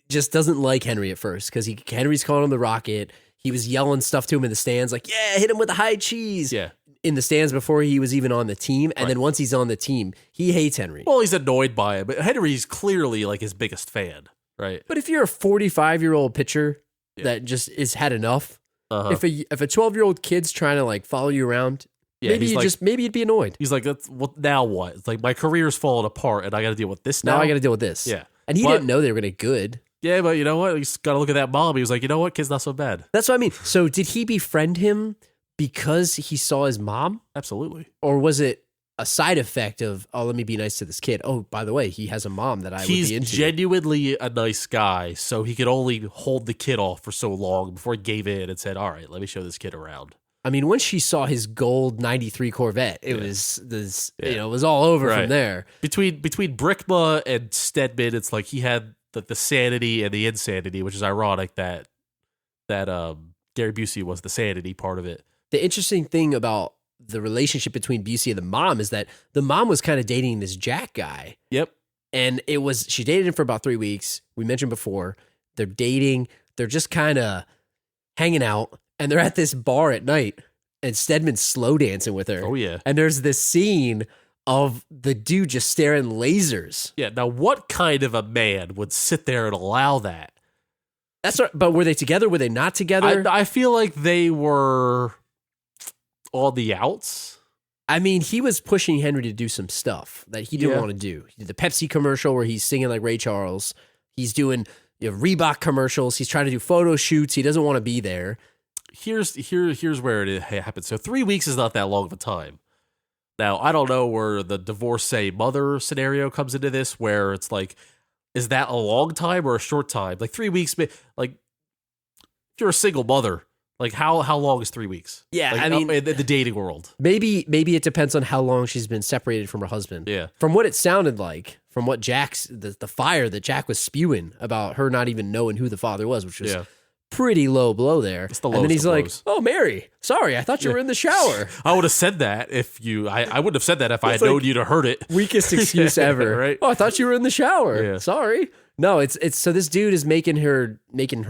just doesn't like Henry at first because Henry's calling him the Rocket. He was yelling stuff to him in the stands, like, "Yeah, hit him with the high cheese." Yeah. In the stands before he was even on the team, and then once he's on the team, he hates Henry. Well, he's annoyed by it, but Henry's clearly like his biggest fan, right? But if you're a 45-year-old pitcher that just is had enough, if a 12-year-old kid's trying to like follow you around, maybe you'd be annoyed. He's like, "That's what? Now what? It's like my career's falling apart, and I got to deal with this now. Now I got to deal with this. Yeah, and he didn't know they were going to good. Yeah, but you know what? He's got to look at that mom. He was like, you know what? Kid's not so bad. That's what I mean. So did he befriend him because he saw his mom? Absolutely. Or was it a side effect of, oh, let me be nice to this kid? Oh, by the way, he has a mom that I would be into. He's genuinely a nice guy, so he could only hold the kid off for so long before he gave in and said, all right, let me show this kid around. I mean, once she saw his gold 93 Corvette, it was this, it was all over from there. Between Brickma and Stedman, it's like he had the sanity and the insanity, which is ironic that Gary Busey was the sanity part of it. The interesting thing about the relationship between Busey and the mom is that the mom was kind of dating this Jack guy. Yep. And she dated him for about 3 weeks. We mentioned before, they're dating. They're just kind of hanging out, and they're at this bar at night, and Stedman's slow dancing with her. Oh, yeah. And there's this scene of the dude just staring lasers. Yeah. Now, what kind of a man would sit there and allow that? That's right. But were they together? Were they not together? I feel like they were on the outs. I mean, he was pushing Henry to do some stuff that he didn't want to do. He did the Pepsi commercial where he's singing like Ray Charles. He's doing Reebok commercials. He's trying to do photo shoots. He doesn't want to be there. Here's where it happens. So 3 weeks is not that long of a time. Now, I don't know where the divorcee mother scenario comes into this, where it's like, is that a long time or a short time? Like 3 weeks, like if you're a single mother, like how long is 3 weeks? Yeah, like, I mean, in the dating world. Maybe it depends on how long she's been separated from her husband. Yeah. From what it sounded like, from what Jack's, the fire that Jack was spewing about her not even knowing who the father was, which was pretty low blow there. It's the and then he's like, blows. "Oh, Mary, sorry, I thought you were in the shower." I would have said that if you, I wouldn't have said that if I had like known you to hurt it. Weakest excuse ever. Right? Oh, I thought you were in the shower. Yeah. Sorry. No, it's so this dude is making her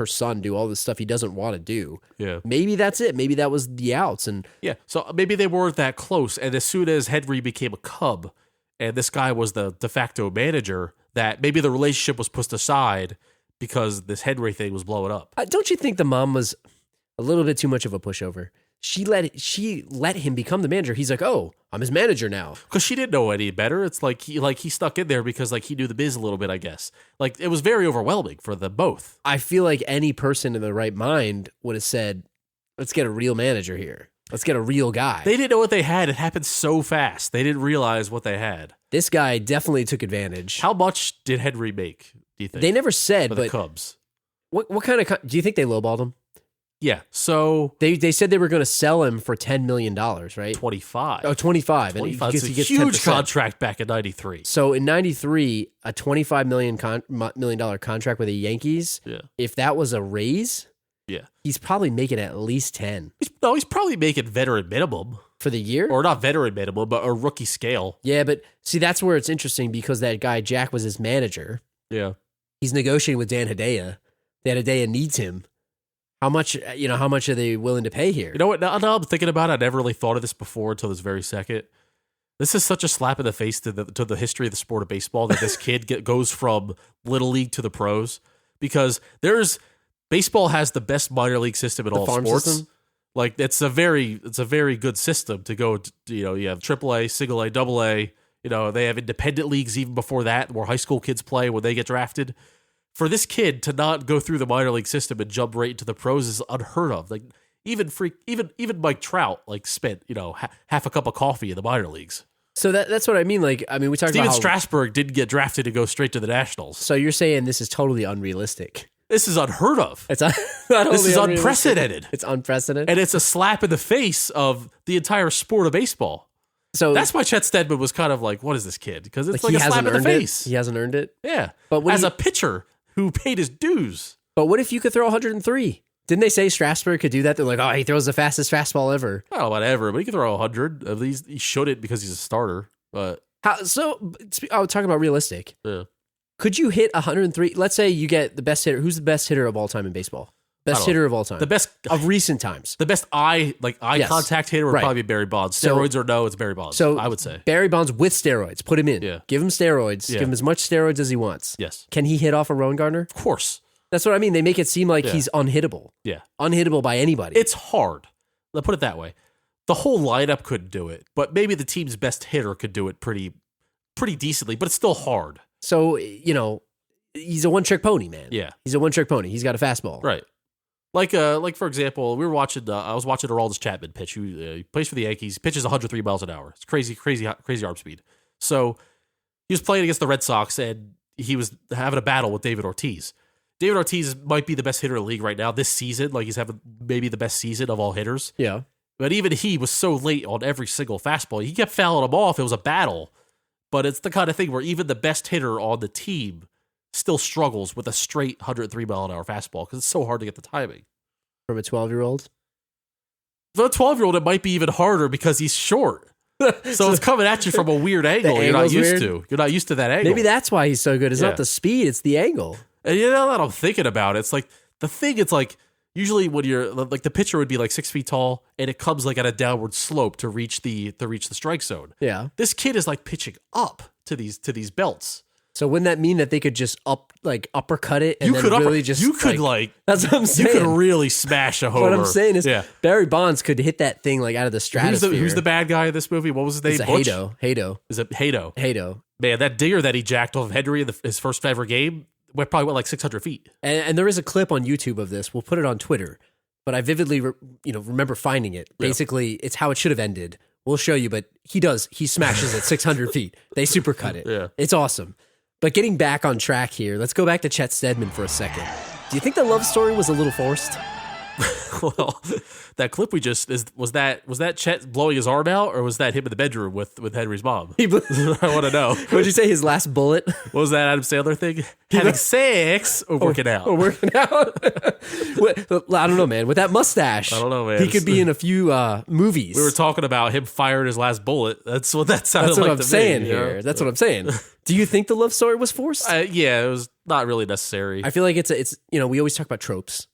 son do all this stuff he doesn't want to do. Yeah. Maybe that's it. Maybe that was the outs. And yeah. So maybe they weren't that close. And as soon as Henry became a Cub and this guy was the de facto manager, that maybe the relationship was pushed aside because this Henry thing was blowing up. Don't you think the mom was a little bit too much of a pushover? She let him become the manager. He's like, "Oh, I'm his manager now." Because she didn't know any better. It's like he stuck in there because like he knew the biz a little bit, I guess. Like it was very overwhelming for them both. I feel like any person in their right mind would have said, "Let's get a real manager here. Let's get a real guy." They didn't know what they had. It happened so fast. They didn't realize what they had. This guy definitely took advantage. How much did Henry make, do you think? They never said, for but the Cubs. What kind of do you think they lowballed him? Yeah, so they said they were going to sell him for $10 million, right? 25. Oh, 25. 25 and is he a gets huge 10%. contract back in 93. So in 93, a $25 million contract with the Yankees, Yeah. if that was a raise, Yeah. he's probably making at least 10 He's probably making veteran minimum. for the year. Or not veteran minimum, but a rookie scale. Yeah, but see, that's where it's interesting because that guy, Jack, was his manager. Yeah. He's negotiating with Dan Hedaya. Dan Hedaya needs him. How much are they willing to pay here? You know what? Now I'm thinking about it. I never really thought of this before until this very second. This is such a slap in the face to the history of the sport of baseball that this kid goes from little league to the pros, because baseball has the best minor league system in all farm sports. system? Like it's a very good system to go. You have AAA, single A, double A. They have independent leagues even before that, where high school kids play when they get drafted. For this kid to not go through the minor league system and jump right into the pros is unheard of. Like even Mike Trout spent half a cup of coffee in the minor leagues. So that's what I mean. We talked Steven about Strasburg didn't get drafted to go straight to the Nationals. So you're saying this is totally unrealistic? This is unheard of. It's not this is only unprecedented. It's unprecedented, and it's a slap in the face of the entire sport of baseball. So that's why Chet Steadman was kind of like, "What is this kid?" Because it's like he a slap hasn't in the earned face. It. He hasn't earned it. Yeah, but as a pitcher who paid his dues. But what if you could throw 103? Didn't they say Strasburg could do that? They're like, "Oh, he throws the fastest fastball ever." I don't know about ever, but he can throw 100. At least he shouldn't because he's a starter. But I'll talk about realistic. Yeah. Could you hit 103? Let's say you get the best hitter. Who's the best hitter of all time in baseball? Best hitter of all time. The best of recent times. The best eye contact hitter would probably be Barry Bonds. Steroids or no, it's Barry Bonds. So I would say Barry Bonds with steroids. Put him in. Yeah. Give him steroids. Yeah. Give him as much steroids as he wants. Yes. Can he hit off a Rowan Gardner? Of course. That's what I mean. They make it seem like he's unhittable. Yeah. Unhittable by anybody. It's hard. Let's put it that way. The whole lineup couldn't do it, but maybe the team's best hitter could do it pretty decently, but it's still hard. So, he's a one-trick pony, man. Yeah. He's a one-trick pony. He's got a fastball. Right. Like for example, we were watching. I was watching Aroldis Chapman pitch. He plays for the Yankees. Pitches 103 miles an hour. It's crazy arm speed. So he was playing against the Red Sox, and he was having a battle with David Ortiz. David Ortiz might be the best hitter in the league right now this season. Like he's having maybe the best season of all hitters. Yeah. But even he was so late on every single fastball. He kept fouling them off. It was a battle. But it's the kind of thing where even the best hitter on the team still struggles with a straight 103 mile an hour fastball because it's so hard to get the timing. From a 12-year-old? For a 12-year-old, it might be even harder because he's short. So it's coming at you from a weird angle you're not used to. You're not used to that angle. Maybe that's why he's so good. It's not the speed, it's the angle. And now that I'm thinking about it, it's like the thing, it's like usually when you're like the pitcher would be like 6 feet tall and it comes like at a downward slope to reach the strike zone. Yeah. This kid is like pitching up to these belts. So wouldn't that mean that they could just uppercut it and that's what I'm saying. You could really smash a homer. What I'm saying is Barry Bonds could hit that thing like out of the stratosphere. Who's the bad guy in this movie? What was his name? Hato. Is it Hato? Hato. Man, that digger that he jacked off of Henry in his first ever game probably went like 600 feet. And there is a clip on YouTube of this. We'll put it on Twitter. But I vividly remember finding it. Basically, it's how it should have ended. We'll show you, but he smashes it 600 feet. They supercut it. Yeah. It's awesome. But getting back on track here, let's go back to Chet Steadman for a second. Do you think the love story was a little forced? Well, that clip was that Chet blowing his arm out, or was that him in the bedroom with Henry's mom? I want to know. What'd you say? His last bullet? What was that Adam Sandler thing? Having sex or working out? Or working out? I don't know, man. With that mustache, I don't know, man. He could be in a few movies. We were talking about him firing his last bullet. That's what that sounded like. That's what I'm saying me, here. That's what I'm saying. Do you think the love story was forced? Yeah, it was not really necessary. I feel like it's we always talk about tropes.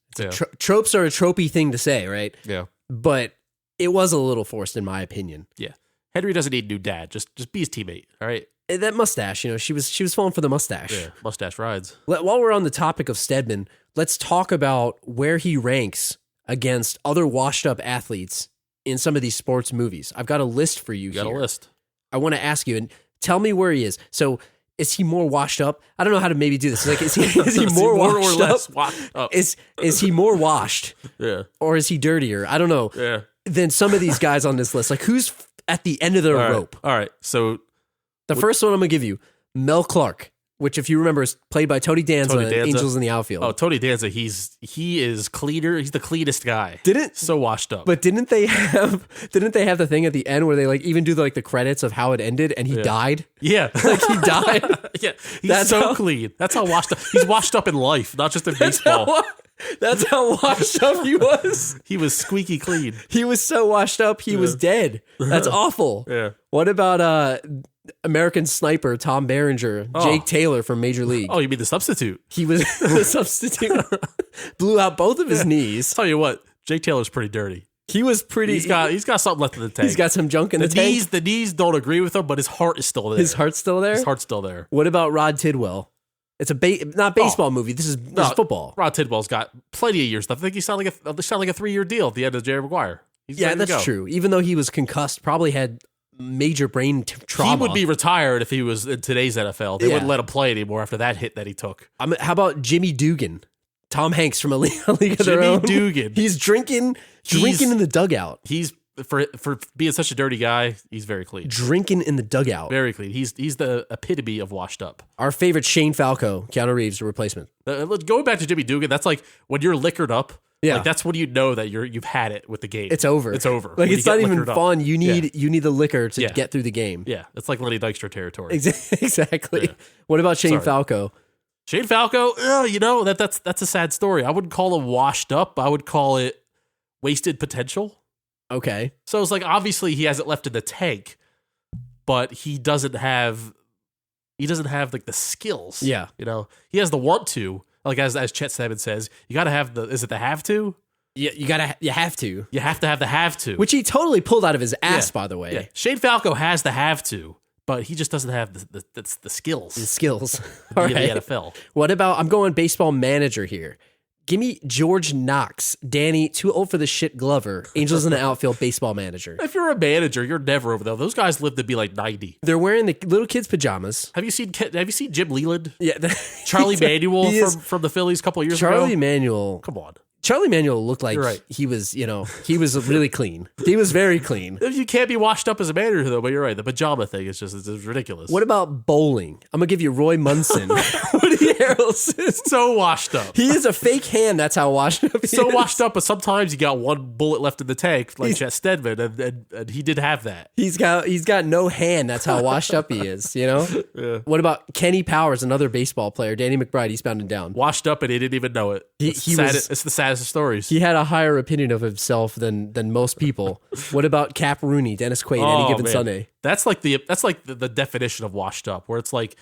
Tropes are a tropey thing to say, right? Yeah. But it was a little forced, in my opinion. Yeah. Henry doesn't need a new dad. Just be his teammate, all right? That mustache, she was falling for the mustache. Yeah, mustache rides. While we're on the topic of Steadman, let's talk about where he ranks against other washed-up athletes in some of these sports movies. I've got a list for you here. Got a list. I want to ask you, and tell me where he is. So, is he more washed up? I don't know how to maybe do this. Like, is he more washed up? Washed up? Is he more washed? Yeah. Or is he dirtier? I don't know. Yeah. Than some of these guys on this list. Like, who's at the end of the rope? All right. So the first one I'm going to give you, Mel Clark, which, if you remember, is played by Tony Danza in Angels in the Outfield. Oh, Tony Danza, he is cleaner. He's the cleanest guy. So washed up. But didn't they have the thing at the end where they like even do the credits of how it ended and he died? Yeah. Like he died. Yeah. He's clean. That's how washed up. He's washed up in life, not just in baseball. That's how washed up he was. He was squeaky clean. He was so washed up he was dead. That's awful. Yeah. What about American Sniper Tom Berenger, Jake Taylor from Major League? Oh, you mean the substitute? He was the substitute. Blew out both of his knees. Tell you what, Jake Taylor's pretty dirty. He was pretty. He's got something left in the tank. He's got some junk in the tank. The knees don't agree with him, but his heart is still there. His heart's still there. His heart's still there. What about Rod Tidwell? It's not baseball movie. This is football. Rod Tidwell's got plenty of years left. I think he signed like a 3-year deal at the end of Jerry Maguire. That's true. Even though he was concussed, probably had major brain trauma. He would be retired if he was in today's NFL. They wouldn't let him play anymore after that hit that he took. How about Jimmy Dugan? Tom Hanks from A League of Their Own. Jimmy Dugan. He's drinking in the dugout. He's for being such a dirty guy, he's very clean. Drinking in the dugout. Very clean. He's the epitome of washed up. Our favorite Shane Falco, Keanu Reeves, the replacement. Going back to Jimmy Dugan, that's like when you're liquored up. Yeah. Like that's when you know that you've had it with the game. It's over. It's over. Like it's not even fun. You need the liquor to get through the game. Yeah. It's like Lenny Dykstra territory. Exactly. Yeah. What about Shane Falco? Shane Falco, that's a sad story. I wouldn't call him washed up. I would call it wasted potential. Okay. So it's like obviously he has it left in the tank, but he doesn't have like the skills. Yeah. He has the want to. Like as Chet Steadman says, you got to have is it the have to? Yeah, you have to. You have to have the have to. Which he totally pulled out of his ass, by the way. Yeah. Shane Falco has the have to, but he just doesn't have the skills. The skills. All right. The NFL. What about, I'm going baseball manager here. Give me George Knox, Danny, too old for the shit Glover, Angels in the Outfield baseball manager. If you're a manager, you're never over there. Those guys live to be like 90. They're wearing the little kids' pajamas. Have you seen Jim Leland? Yeah. Charlie Manuel from the Phillies a couple of years ago? Charlie Manuel. Come on. Charlie Manuel looked like he was, he was really clean. He was very clean. You can't be washed up as a manager, though, but you're right. The pajama thing is just it's ridiculous. What about bowling? I'm going to give you Roy Munson. Woody Harrelson. So washed up. He is a fake hand. That's how washed up he is. So washed up, but sometimes you got one bullet left in the tank, like Chet Steadman, and he did have that. He's got no hand. That's how washed up he is, Yeah. What about Kenny Powers, another baseball player? Danny McBride, Eastbound and Down. Washed up, and he didn't even know it. It's the saddest of stories. He had a higher opinion of himself than most people. What about Cap Rooney, Dennis Quaid, Any Given Sunday? That's like the definition of washed up, where it's like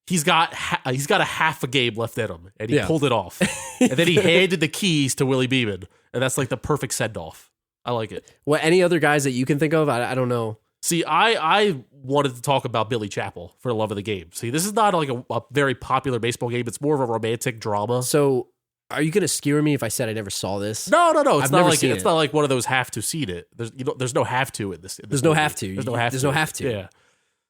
he's got a half a game left in him, and he Yeah. pulled it off. And then he handed the keys to Willie Beeman, and that's like the perfect send-off. I like it. What, any other guys that you can think of? I don't know. See, I wanted to talk about Billy Chappell for the love of the game. See, this is not like a very popular baseball game. It's more of a romantic drama. So, are you going to skewer me if I said I never saw this? No. It's never not like one of those have to seen it. There's no have to in this. There's no have to. There's no have to. There's no have to. Yeah.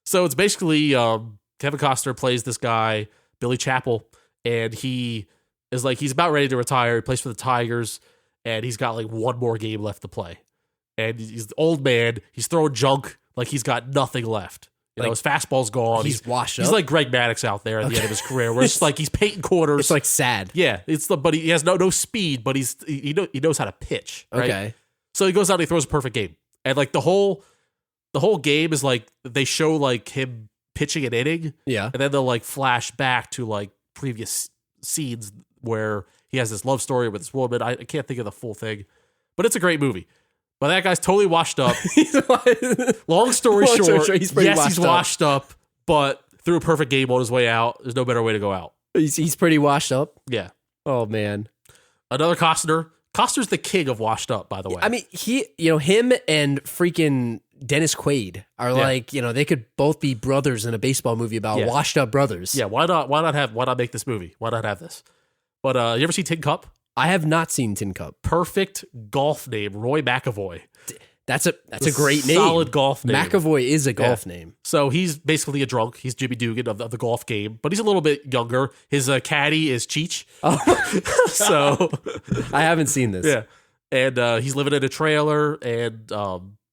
So it's basically Kevin Costner plays this guy Billy Chappell, and he is like he's about ready to retire. He plays for the Tigers, and he's got like one more game left to play. And he's the old man. He's throwing junk like he's got nothing left. You know, his fastball's gone. He's washed up. He's like Greg Maddux out there at the end of his career, where it's like he's painting corners. It's like sad. Yeah, but he has no speed, but he knows how to pitch. Right? Okay. So he goes out and he throws a perfect game, and like the whole game is like they show like him pitching an inning, Yeah. and then they'll like flash back to like previous scenes where he has this love story with this woman. I can't think of the full thing, but it's a great movie. But that guy's totally washed up. Long story short, he's pretty washed up, but threw a perfect game on his way out. There's no better way to go out. He's pretty washed up. Yeah. Oh man. Another Costner. Costner's the king of washed up, by the way. I mean, him and freaking Dennis Quaid are like, they could both be brothers in a baseball movie about washed up brothers. Yeah, why not make this movie? Why not have this? But you ever see Tin Cup? I have not seen Tin Cup. Perfect golf name, Roy McAvoy. That's a great name. Solid golf name. McAvoy is a golf name. So he's basically a drunk. He's Jimmy Dugan of the golf game, but he's a little bit younger. His caddy is Cheech. Oh. So I haven't seen this. yeah, and he's living in a trailer, and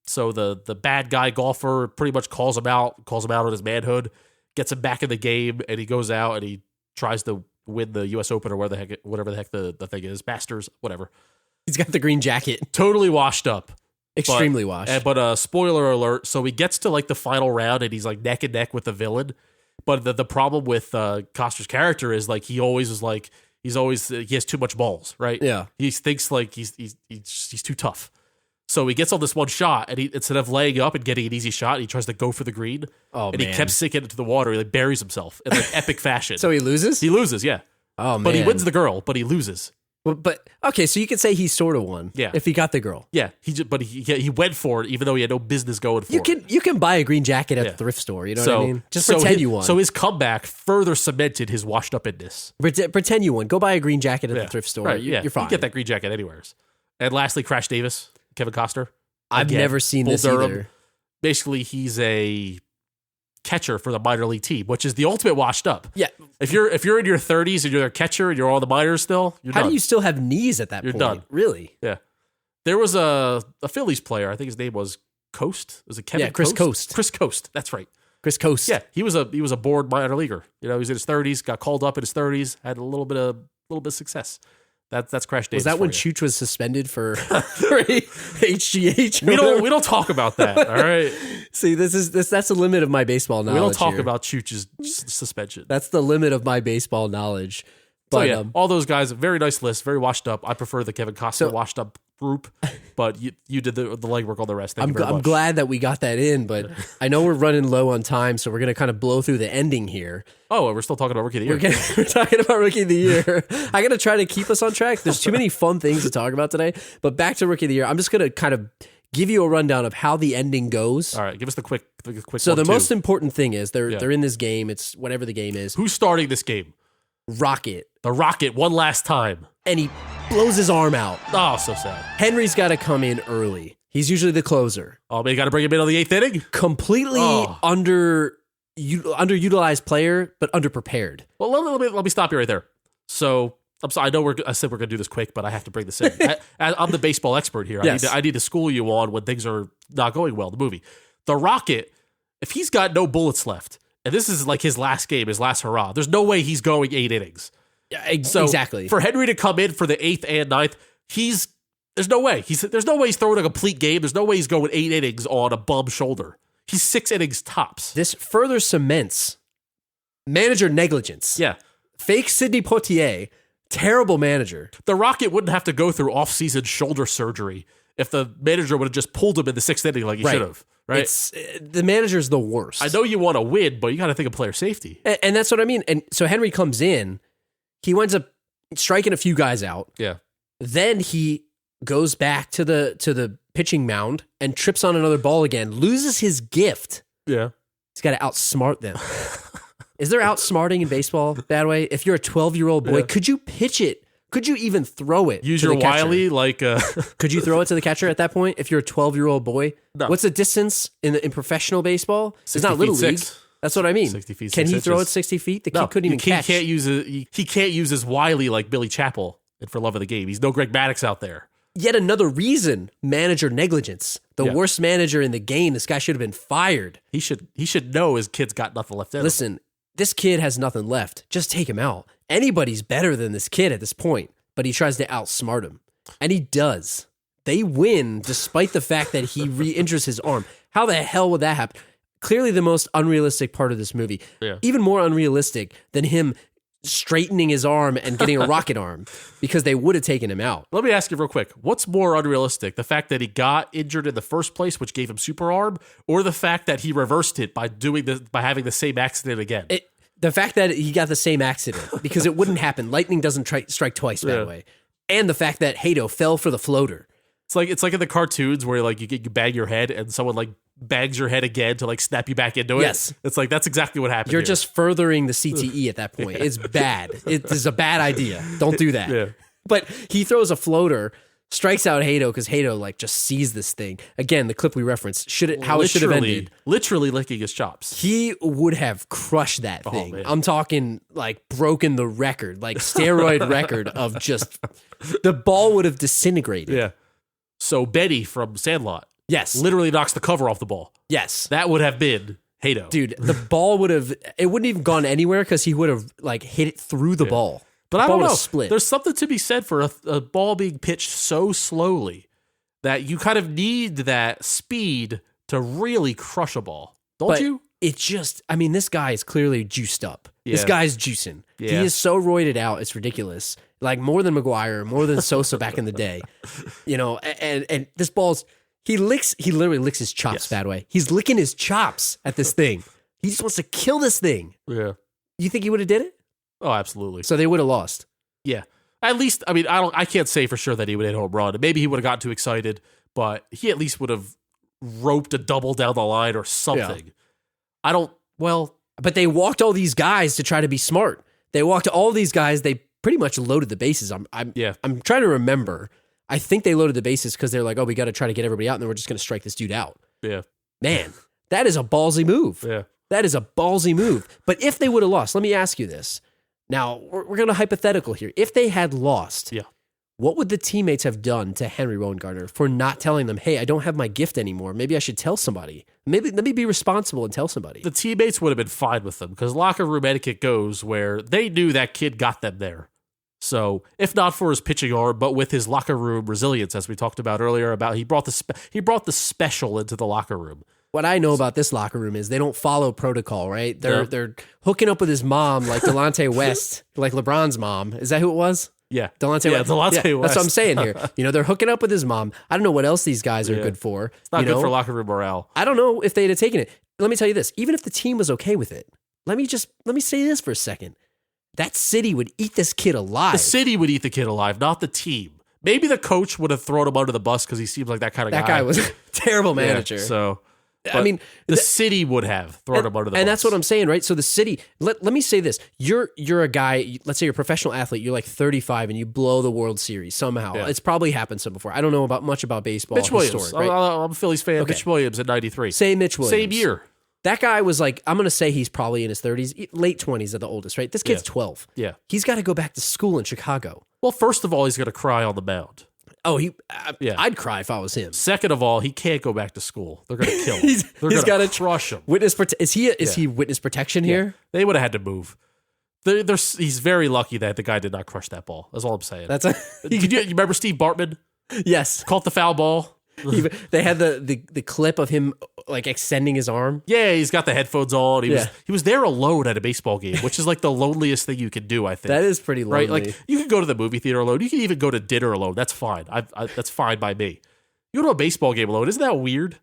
so the bad guy golfer pretty much calls him out on his manhood, gets him back in the game, and he goes out and he tries to win the U.S. Open or whatever the heck the thing is, Masters, whatever. He's got the green jacket. Totally washed up. Extremely washed. But spoiler alert, so he gets to like the final round and he's like neck and neck with the villain. But the problem with Costner's character is like he has too much balls, right? Yeah. He thinks like he's too tough. So he gets on this one shot, and instead of laying up and getting an easy shot, he tries to go for the green. Oh, and man. he kept sinking into the water. He like buries himself in like epic fashion. So he loses? He loses, yeah. Oh, man. But he wins the girl, but he loses. But okay, so you could say he sort of won. Yeah. If he got the girl. Yeah, he went for it, even though he had no business going for it. You can buy a green jacket at the thrift store. You know what I mean? Just pretend you won. So his comeback further cemented his washed upness. Pretend you won. Go buy a green jacket at the thrift store. Right, You're fine. You get that green jacket anywhere. And lastly, Crash Davis, Kevin Costner. I've never seen Bull this Durham. either. Basically, he's a catcher for the minor league team, which is the ultimate washed up. Yeah. If you're in your 30s and you're a catcher and you're on the minors still, you're How done. do you still have knees at that You're point? done. Really? Yeah. There was a Phillies player. I think his name was Coast. Was it Kevin? Yeah, Chris Coast. Chris Coast. That's right. Chris Coast. Yeah, he was a born minor leaguer. You know, he was in his 30s, got called up in his 30s, had a little bit of success. That's Crash Davis. Was that when you. Chooch was suspended for HGH? We don't talk about that. All right. See, that's the limit of my baseball knowledge. We don't talk here. about Chooch's suspension. That's the limit of my baseball knowledge. So But yeah, all those guys, very nice list, very washed up. I prefer the Kevin Costner washed up group, but you did the legwork on the rest. Thank you very I'm much. glad that we got that in, but I know we're running low on time, so we're going to kind of blow through the ending here. Oh, we're still talking about Rookie of the Year. We're talking about Rookie of the Year. I got to try to keep us on track. There's too many fun things to talk about today, but back to Rookie of the Year. I'm just going to kind of give you a rundown of how the ending goes. All right, give us the quick. So the 1-2. most important thing is they're in this game. It's whatever the game is. Who's starting this game? Rocket. The Rocket, one last time. And he blows his arm out. Oh, so sad. Henry's got to come in early. He's usually the closer. Oh, man, you got to bring him in on the 8th inning? Completely underutilized player, but underprepared. Well, let me stop you right there. So, I'm sorry, I said we're going to do this quick, but I have to bring this in. I'm the baseball expert here. Yes. I need to school you on when things are not going well in the movie. The Rocket, if he's got no bullets left, and this is like his last game, his last hurrah, there's no way he's going 8 innings. Yeah, So exactly. For Henry to come in for the 8th and 9th, there's no way. There's no way he's throwing a complete game. There's no way he's going 8 innings on a bum shoulder. He's 6 innings tops. This further cements manager negligence. Yeah. Fake Sidney Poitier, terrible manager. The Rocket wouldn't have to go through off-season shoulder surgery if the manager would have just pulled him in the 6th inning like he should have. right? It's the manager's the worst. I know you want to win, but you got to think of player safety. And that's what I mean. And so Henry comes in, he winds up striking a few guys out. Yeah. Then he goes back to the pitching mound and trips on another ball again, loses his gift. Yeah. He's got to outsmart them. Is there outsmarting in baseball, Badway? If you're a 12-year-old boy, could you pitch it? Could you even throw it? Use to your the catcher? wily like Could you throw it to the catcher at that point if you're a 12-year-old boy? No. What's the distance in professional baseball? It's 60 not little feet league. 6. That's what I mean. 60 feet, Can 6 he throw it inches. 60 feet? The No, kid couldn't even catch. He can't use his wily like Billy Chappell in For Love of the Game. He's no Greg Maddux out there. Yet another reason, manager negligence. The worst manager in the game. This guy should have been fired. He should know his kid's got nothing left in him. Listen, this kid has nothing left. Just take him out. Anybody's better than this kid at this point, but he tries to outsmart him. And he does. They win despite the fact that he re-injures his arm. How the hell would that happen? Clearly the most unrealistic part of this movie. Yeah. Even more unrealistic than him straightening his arm and getting a rocket arm, because they would have taken him out. Let me ask you real quick. What's more unrealistic? The fact that he got injured in the first place, which gave him super arm, or the fact that he reversed it by having the same accident again? The fact that he got the same accident, because it wouldn't happen. Lightning doesn't strike twice, by the way. And the fact that Hato fell for the floater. It's like in the cartoons where like you bang your head and someone like bangs your head again to like snap you back into it. Yes. It's like that's exactly what happened. You're here. just furthering the CTE at that point. It's bad. It is a bad idea. Don't do that. Yeah. But he throws a floater, strikes out Hato because Hato like just sees this thing. Again, the clip we referenced, how it should have ended. Literally licking his chops. He would have crushed that thing. Man. I'm talking like broken the record, like steroid record of just the ball would have disintegrated. Yeah. So Betty from Sandlot Yes. literally knocks the cover off the ball. Yes. That would have been Hato. Dude, the ball would have, it wouldn't even gone anywhere because he would have like hit it through the ball. But The I ball don't would know. have split. There's something to be said for a ball being pitched so slowly that you kind of need that speed to really crush a ball. Don't But you? It just, I mean, this guy is clearly juiced up. This Yeah. guy's juicing. He Yeah. is so roided out, it's ridiculous. Like more than McGuire, more than Sosa back in the day. You know, and this ball's, he literally licks his chops, Yes. Badway. He's licking his chops at this thing. He just wants to kill this thing. Yeah. You think he would have did it? Oh, absolutely. So they would have lost. Yeah. At least, I mean, I can't say for sure that he would hit a home run. Maybe he would have gotten too excited, but he at least would have roped a double down the line or something. But they walked all these guys to try to be smart. They walked all these guys. They pretty much loaded the bases. I'm trying to remember. I think they loaded the bases because they're like, oh, we got to try to get everybody out, and then we're just going to strike this dude out. Yeah. Man, that is a ballsy move. Yeah. That is a ballsy move. But if they would have lost, let me ask you this. Now, we're going to hypothetical here. If they had lost, Yeah. what would the teammates have done to Henry Rowengartner for not telling them, hey, I don't have my gift anymore. Maybe I should tell somebody. Maybe let me be responsible and tell somebody. The teammates would have been fine with them because locker room etiquette goes where they knew that kid got them there. So, if not for his pitching arm, but with his locker room resilience, as we talked about earlier, about he brought the special into the locker room. What I know about this locker room is they don't follow protocol, right? They're hooking up with his mom like Delonte West, like LeBron's mom. Is that who it was? Yeah. Delonte West. Delonte West. That's what I'm saying here. You know, they're hooking up with his mom. I don't know what else these guys are good for. It's not you good know? for locker room morale. I don't know if they'd have taken it. Let me tell you this. Even if the team was okay with it, let me say this for a second. That city would eat this kid alive. The city would eat the kid alive, not the team. Maybe the coach would have thrown him under the bus because he seems like that kind of guy. That guy was a terrible Yeah, manager. so, I mean, the city would have thrown him under the bus. And that's what I'm saying, right? So the city, let me say this. You're a guy, let's say you're a professional athlete, you're like 35 and you blow the World Series somehow. Yeah. It's probably happened some before. I don't know much about baseball. Mitch Williams. Historic, right? I'm a Phillies fan. Okay. Mitch Williams in 93. Say Mitch Williams. Same year. That guy was like, I'm going to say he's probably in his 30s, late 20s at the oldest, right? This kid's 12. Yeah. He's got to go back to school in Chicago. Well, first of all, he's going to cry on the mound. Oh, Yeah. I'd cry if I was him. Second of all, he can't go back to school. They're going to kill him. He's They're got going to to crush him. Is he witness protection here? They would have had to move. He's very lucky that the guy did not crush that ball. That's all I'm saying. You remember Steve Bartman? Yes. Caught the foul ball. They had the clip of him like extending his arm. Yeah, he's got the headphones on. He Yeah. was there alone at a baseball game, which is like the loneliest thing you can do, I think. That is pretty lonely. right. Like you can go to the movie theater alone. You can even go to dinner alone. That's fine. That's fine by me. You go to a baseball game alone. Isn't that weird?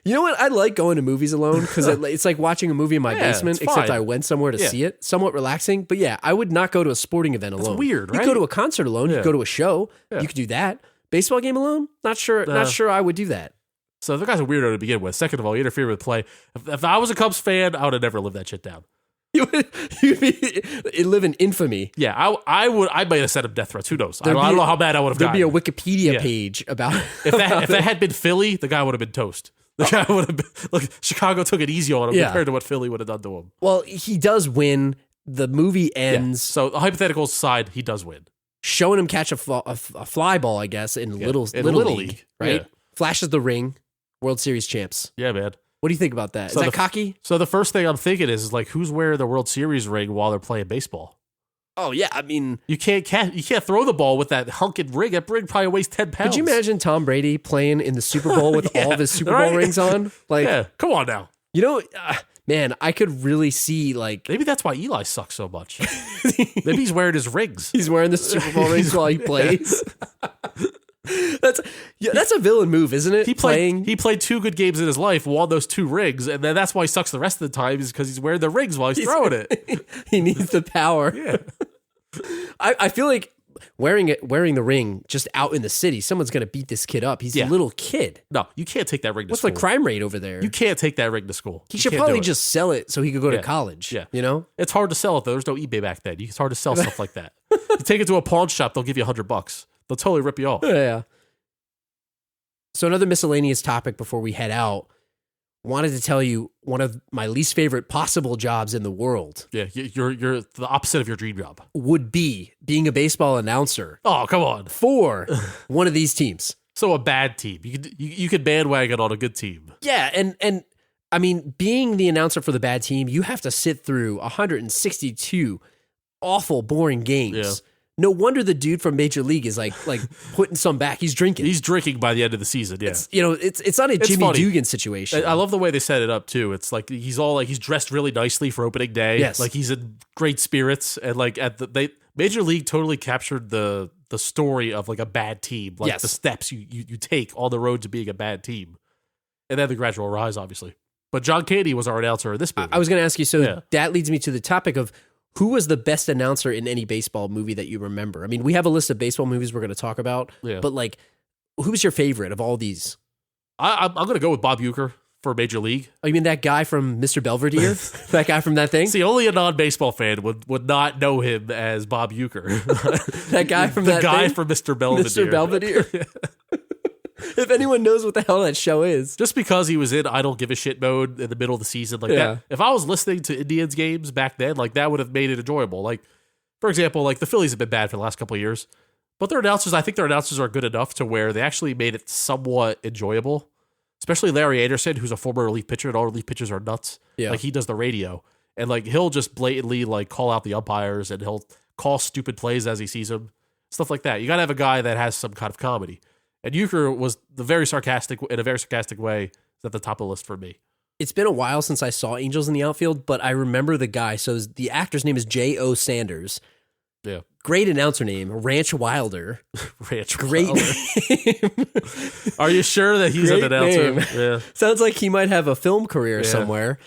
You know what? I like going to movies alone because it's like watching a movie in my basement, it's except fine. I went somewhere to see it. Somewhat relaxing. But yeah, I would not go to a sporting event alone. That's weird, right? You go to a concert alone. You Yeah. go to a show. Yeah. You could do that. Baseball game alone? Not sure. Not sure I would do that. So the guy's a weirdo to begin with. Second of all, he interfered with play. If I was a Cubs fan, I would have never lived that shit down. You'd live in infamy. Yeah, I would. I might have sent him death threats. Who knows? I don't know how bad I would have There'd gotten. be a Wikipedia Yeah. page about if that had been Philly, the guy would have been toast. The guy would have been. Look, Chicago took it easy on him compared to what Philly would have done to him. Well, he does win. The movie Yeah. ends So the hypothetical side, he does win. showing him catch a fly ball, I guess, in Little League, right? Yeah. Flashes the ring, World Series champs. Yeah, man. What do you think about that? So Is that cocky? So the first thing I'm thinking is like, who's wearing the World Series ring while they're playing baseball? Oh yeah, I mean, You can't throw the ball with that hunking ring. That ring probably weighs 10 pounds. could you imagine Tom Brady playing in the Super Bowl with all of his Super Bowl rings on? Like, Yeah, come on now. you know, man, I could really see like Maybe that's why Eli sucks so much. Maybe he's wearing his rings. he's wearing the Super Bowl rings while he plays. That's a villain move, isn't it? He played 2 good games in his life, won those 2 rings, and then that's why he sucks the rest of the time is because he's wearing the rings while he's throwing it. He needs the power. Yeah. I feel like wearing the ring just out in the city, someone's gonna beat this kid up. He's a little kid. No, you can't take that ring to What's school. the crime rate over there? You can't take that ring to school. He You should can't probably do it. just sell it so he could go to Yeah. college. Yeah. You know? It's hard to sell it though. There's no eBay back then. It's hard to sell stuff like that. You take it to a pawn shop, they'll give you $100. They'll totally rip you off. Yeah. So another miscellaneous topic before we head out. Wanted to tell you one of my least favorite possible jobs in the world Yeah, you're the opposite of your dream job. would be being a baseball announcer Oh, come on. for one of these teams. So a bad team. You could bandwagon on a good team. Yeah, and I mean, being the announcer for the bad team, you have to sit through 162 awful, boring games. Yeah. No wonder the dude from Major League is like putting some back. He's drinking. He's drinking by the end of the season. Yeah. It's not a Jimmy funny. Dugan situation. I love the way they set it up too. It's like he's dressed really nicely for opening day. Yes. Like he's in great spirits, and like Major League totally captured the story of like a bad team, like Yes. the steps you take on the road to being a bad team, and then the gradual rise, obviously. But John Candy was our announcer in this movie. I was going to ask you, so Yeah. that leads me to the topic of who was the best announcer in any baseball movie that you remember? I mean, we have a list of baseball movies we're going to talk about, Yeah. but like, who's your favorite of all these? I'm going to go with Bob Uecker for Major League. Oh, you mean that guy from Mr. Belvedere? That guy from that thing? See, only a non-baseball fan would not know him as Bob Uecker. That guy from the that guy thing? from Mr. Belvedere. Mr. Belvedere. If anyone knows what the hell that show is. Just because he was in I don't give a shit mode in the middle of the season, like Yeah. that. If I was listening to Indians games back then, like that would have made it enjoyable. Like, for example, like the Phillies have been bad for the last couple of years, but I think their announcers are good enough to where they actually made it somewhat enjoyable. Especially Larry Anderson, who's a former relief pitcher, and all relief pitchers are nuts. Yeah. Like he does the radio, and like he'll just blatantly like call out the umpires, and he'll call stupid plays as he sees them, stuff like that. You got to have a guy that has some kind of comedy. And Uecker was in a very sarcastic way, is at the top of the list for me. It's been a while since I saw Angels in the Outfield, but I remember the guy. So the actor's name is J.O. Sanders. Yeah. Great announcer name, Ranch Wilder. Ranch Great Wilder. name. Are you sure that he's an Great announcer? name. Yeah. Sounds like he might have a film career Yeah. somewhere.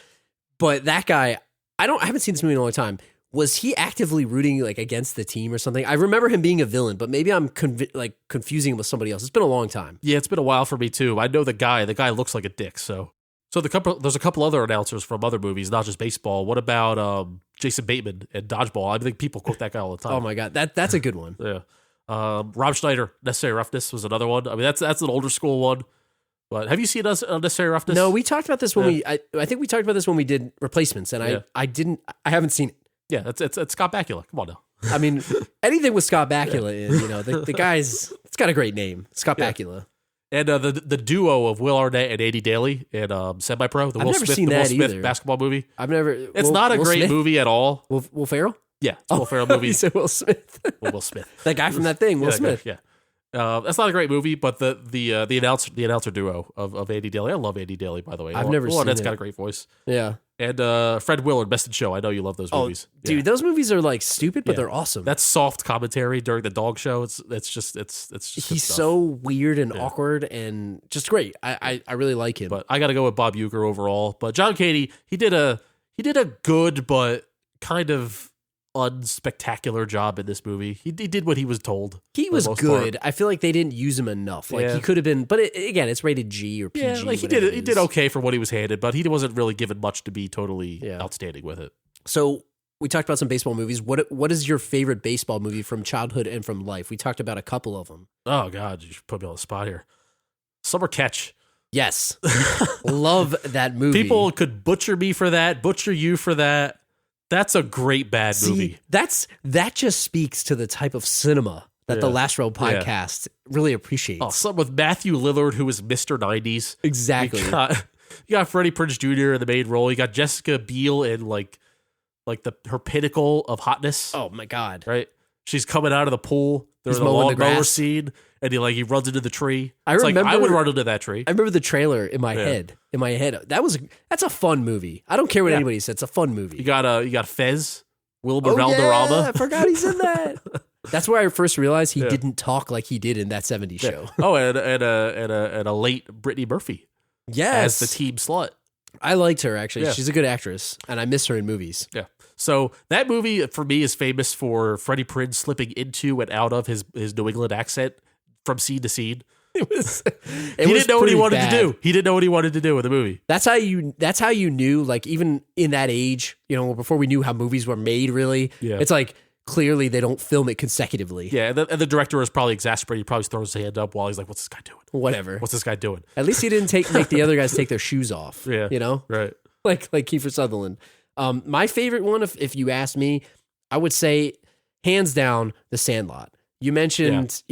But that guy, I haven't seen this movie in a long time. Was he actively rooting like against the team or something? I remember him being a villain, but maybe I'm confusing him with somebody else. It's been a long time. Yeah, it's been a while for me too. I know the guy. The guy looks like a dick. So there's a couple other announcers from other movies, not just baseball. What about Jason Bateman and Dodgeball? I think people quote that guy all the time. Oh my God, that's a good one. Yeah. Rob Schneider, Necessary Roughness was another one. I mean, that's an older school one. But have you seen Necessary Roughness? No, we talked about this when I think we talked about this when we did Replacements, and Yeah. I haven't seen it. Yeah, it's Scott Bakula. Come on now. I mean, anything with Scott Bakula in, the guy's, it's got a great name, Scott Yeah. Bakula. And the duo of Will Arnett and Andy Daly in Semi-Pro, the I've Will never Smith, seen the Will that Smith either. basketball movie. I've never. It's not a Will great Smith? movie at all. Will Ferrell? Yeah, it's a Will Ferrell movie. You said Will Smith. Will Smith. That guy from that thing, Will Yeah, Smith. Yeah. That's not a great movie, but the announcer duo of Andy Daly. I love Andy Daly, by the way. I've never Will seen Arnett's it. got a great voice. Yeah. And Fred Willard, Best in Show. I know you love those movies. Dude, those movies are like stupid, but they're awesome. That's soft commentary during the dog show. It's just he's so weird and awkward and just great. I really like him. But I got to go with Bob Uecker overall. But John Candy, he did a good but kind of unspectacular job in this movie. He did what he was told. He was good. I feel like they didn't use him enough. Like he could have been, but again, it's rated G or PG. Yeah, like he did okay for what he was handed, but he wasn't really given much to be totally outstanding with it. So we talked about some baseball movies. What is your favorite baseball movie from childhood and from life? We talked about a couple of them. Oh God, you should put me on the spot here. Summer Catch. Yes, love that movie. People could butcher me for that, butcher you for that. That's a great bad movie. That just speaks to the type of cinema that the Last Row podcast really appreciates. Oh, something with Matthew Lillard, who is Mr. 90s. Exactly. You got Freddie Prinze Jr. in the main role. You got Jessica Biel in like her pinnacle of hotness. Oh my God! Right, she's coming out of the pool. There's a long mower scene, and he runs into the tree. I would run into that tree. I remember the trailer in my head. That's a fun movie. I don't care what anybody says. It's a fun movie. You got Fez, Wilmer Valderrama. Yeah, I forgot he's in that. That's where I first realized he didn't talk like he did in that '70s show. Oh, and a late Brittany Murphy. Yes, as the team slut. I liked her actually. Yeah. She's a good actress, and I miss her in movies. Yeah. So that movie for me is famous for Freddie Prinze slipping into and out of his New England accent from scene to scene. He didn't know what he wanted to do. He didn't know what he wanted to do with the movie. That's how you knew, like, even in that age, before we knew how movies were made, really. Yeah. It's like clearly they don't film it consecutively. Yeah, and the director was probably exasperated. He probably throws his hand up while he's like, "What's this guy doing? Whatever. What's this guy doing?" At least he didn't make the other guys take their shoes off. Yeah. Right. Like Kiefer Sutherland. My favorite one, if you ask me, I would say hands down The Sandlot. You mentioned,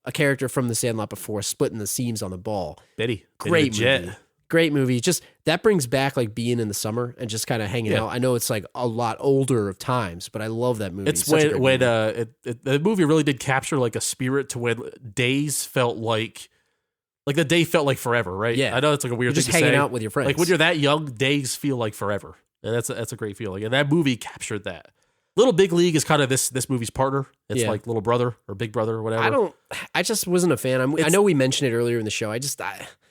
a character from The Sandlot before, splitting the seams on the ball. Betty. Great movie. Great movie. Just that brings back like being in the summer and just kind of hanging out. I know it's like a lot older of times, but I love that movie. It's when the movie really did capture like a spirit to when days felt like the day felt like forever, right? Yeah. I know it's like a weird thing to say. Just hanging out with your friends. Like when you're that young, days feel like forever. And that's a great feeling. And that movie captured that. Little Big League is kind of this movie's partner. It's like little brother or big brother or whatever. I just wasn't a fan. I know we mentioned it earlier in the show.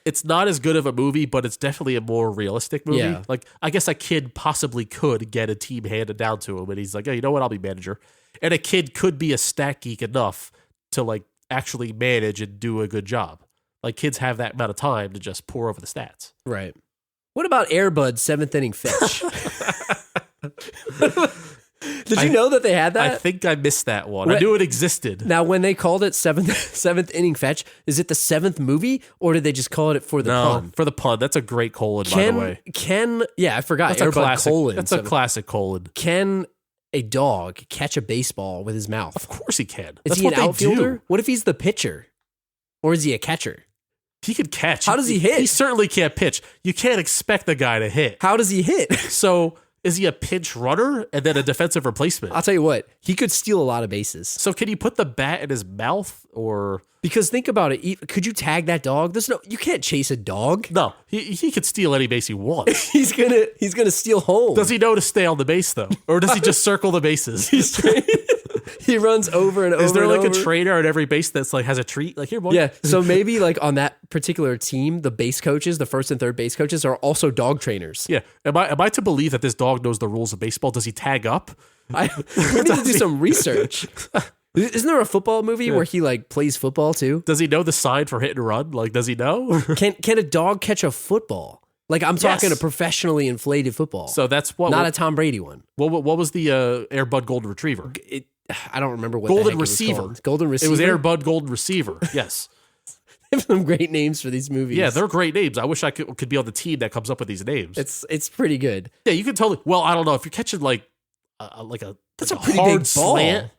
It's not as good of a movie, but it's definitely a more realistic movie. Yeah. Like, I guess a kid possibly could get a team handed down to him, and he's like, "Oh, you know what? I'll be manager." And a kid could be a stat geek enough to like actually manage and do a good job. Like, kids have that amount of time to just pour over the stats. Right. What about Air Bud's seventh inning fetch? Did you know that they had that? I think I missed that one. I knew it existed. Now, when they called it seventh inning fetch, is it the seventh movie, or did they just call it for the pun? For the pun. That's a great colon, by the way. I forgot. That's a classic colon. That's a classic colon. Can a dog catch a baseball with his mouth? Of course he can. Is he an outfielder? What if he's the pitcher? Or is he a catcher? He could catch. How does he hit? He certainly can't pitch. You can't expect the guy to hit. How does he hit? So, is he a pinch runner and then a defensive replacement? I'll tell you what, he could steal a lot of bases. So can you put the bat in his mouth or? Because think about it, could you tag that dog? You can't chase a dog. No, he could steal any base he wants. he's gonna steal home. Does he know to stay on the base though, or does he just circle the bases? He runs over and over. Is there like a trainer at every base that's like has a treat? Like, here, boy. Yeah. So maybe like on that particular team, the base coaches, the first and third base coaches, are also dog trainers. Yeah. Am I to believe that this dog knows the rules of baseball? Does he tag up? We need to do some research. Isn't there a football movie where he like plays football too? Does he know the sign for hit and run? Like, does he know? Can a dog catch a football? Like, I'm talking a professionally inflated football. So that's what, not a Tom Brady one. What was the Air Bud Golden Retriever? I don't remember what Golden the heck Receiver. It was called. Golden Receiver. It was Air Bud Golden Receiver. Yes. They have some great names for these movies. Yeah, they're great names. I wish I could be on the team that comes up with these names. It's pretty good. Yeah, you can totally. Well, I don't know if you're catching that's a pretty hard big slant. Ball.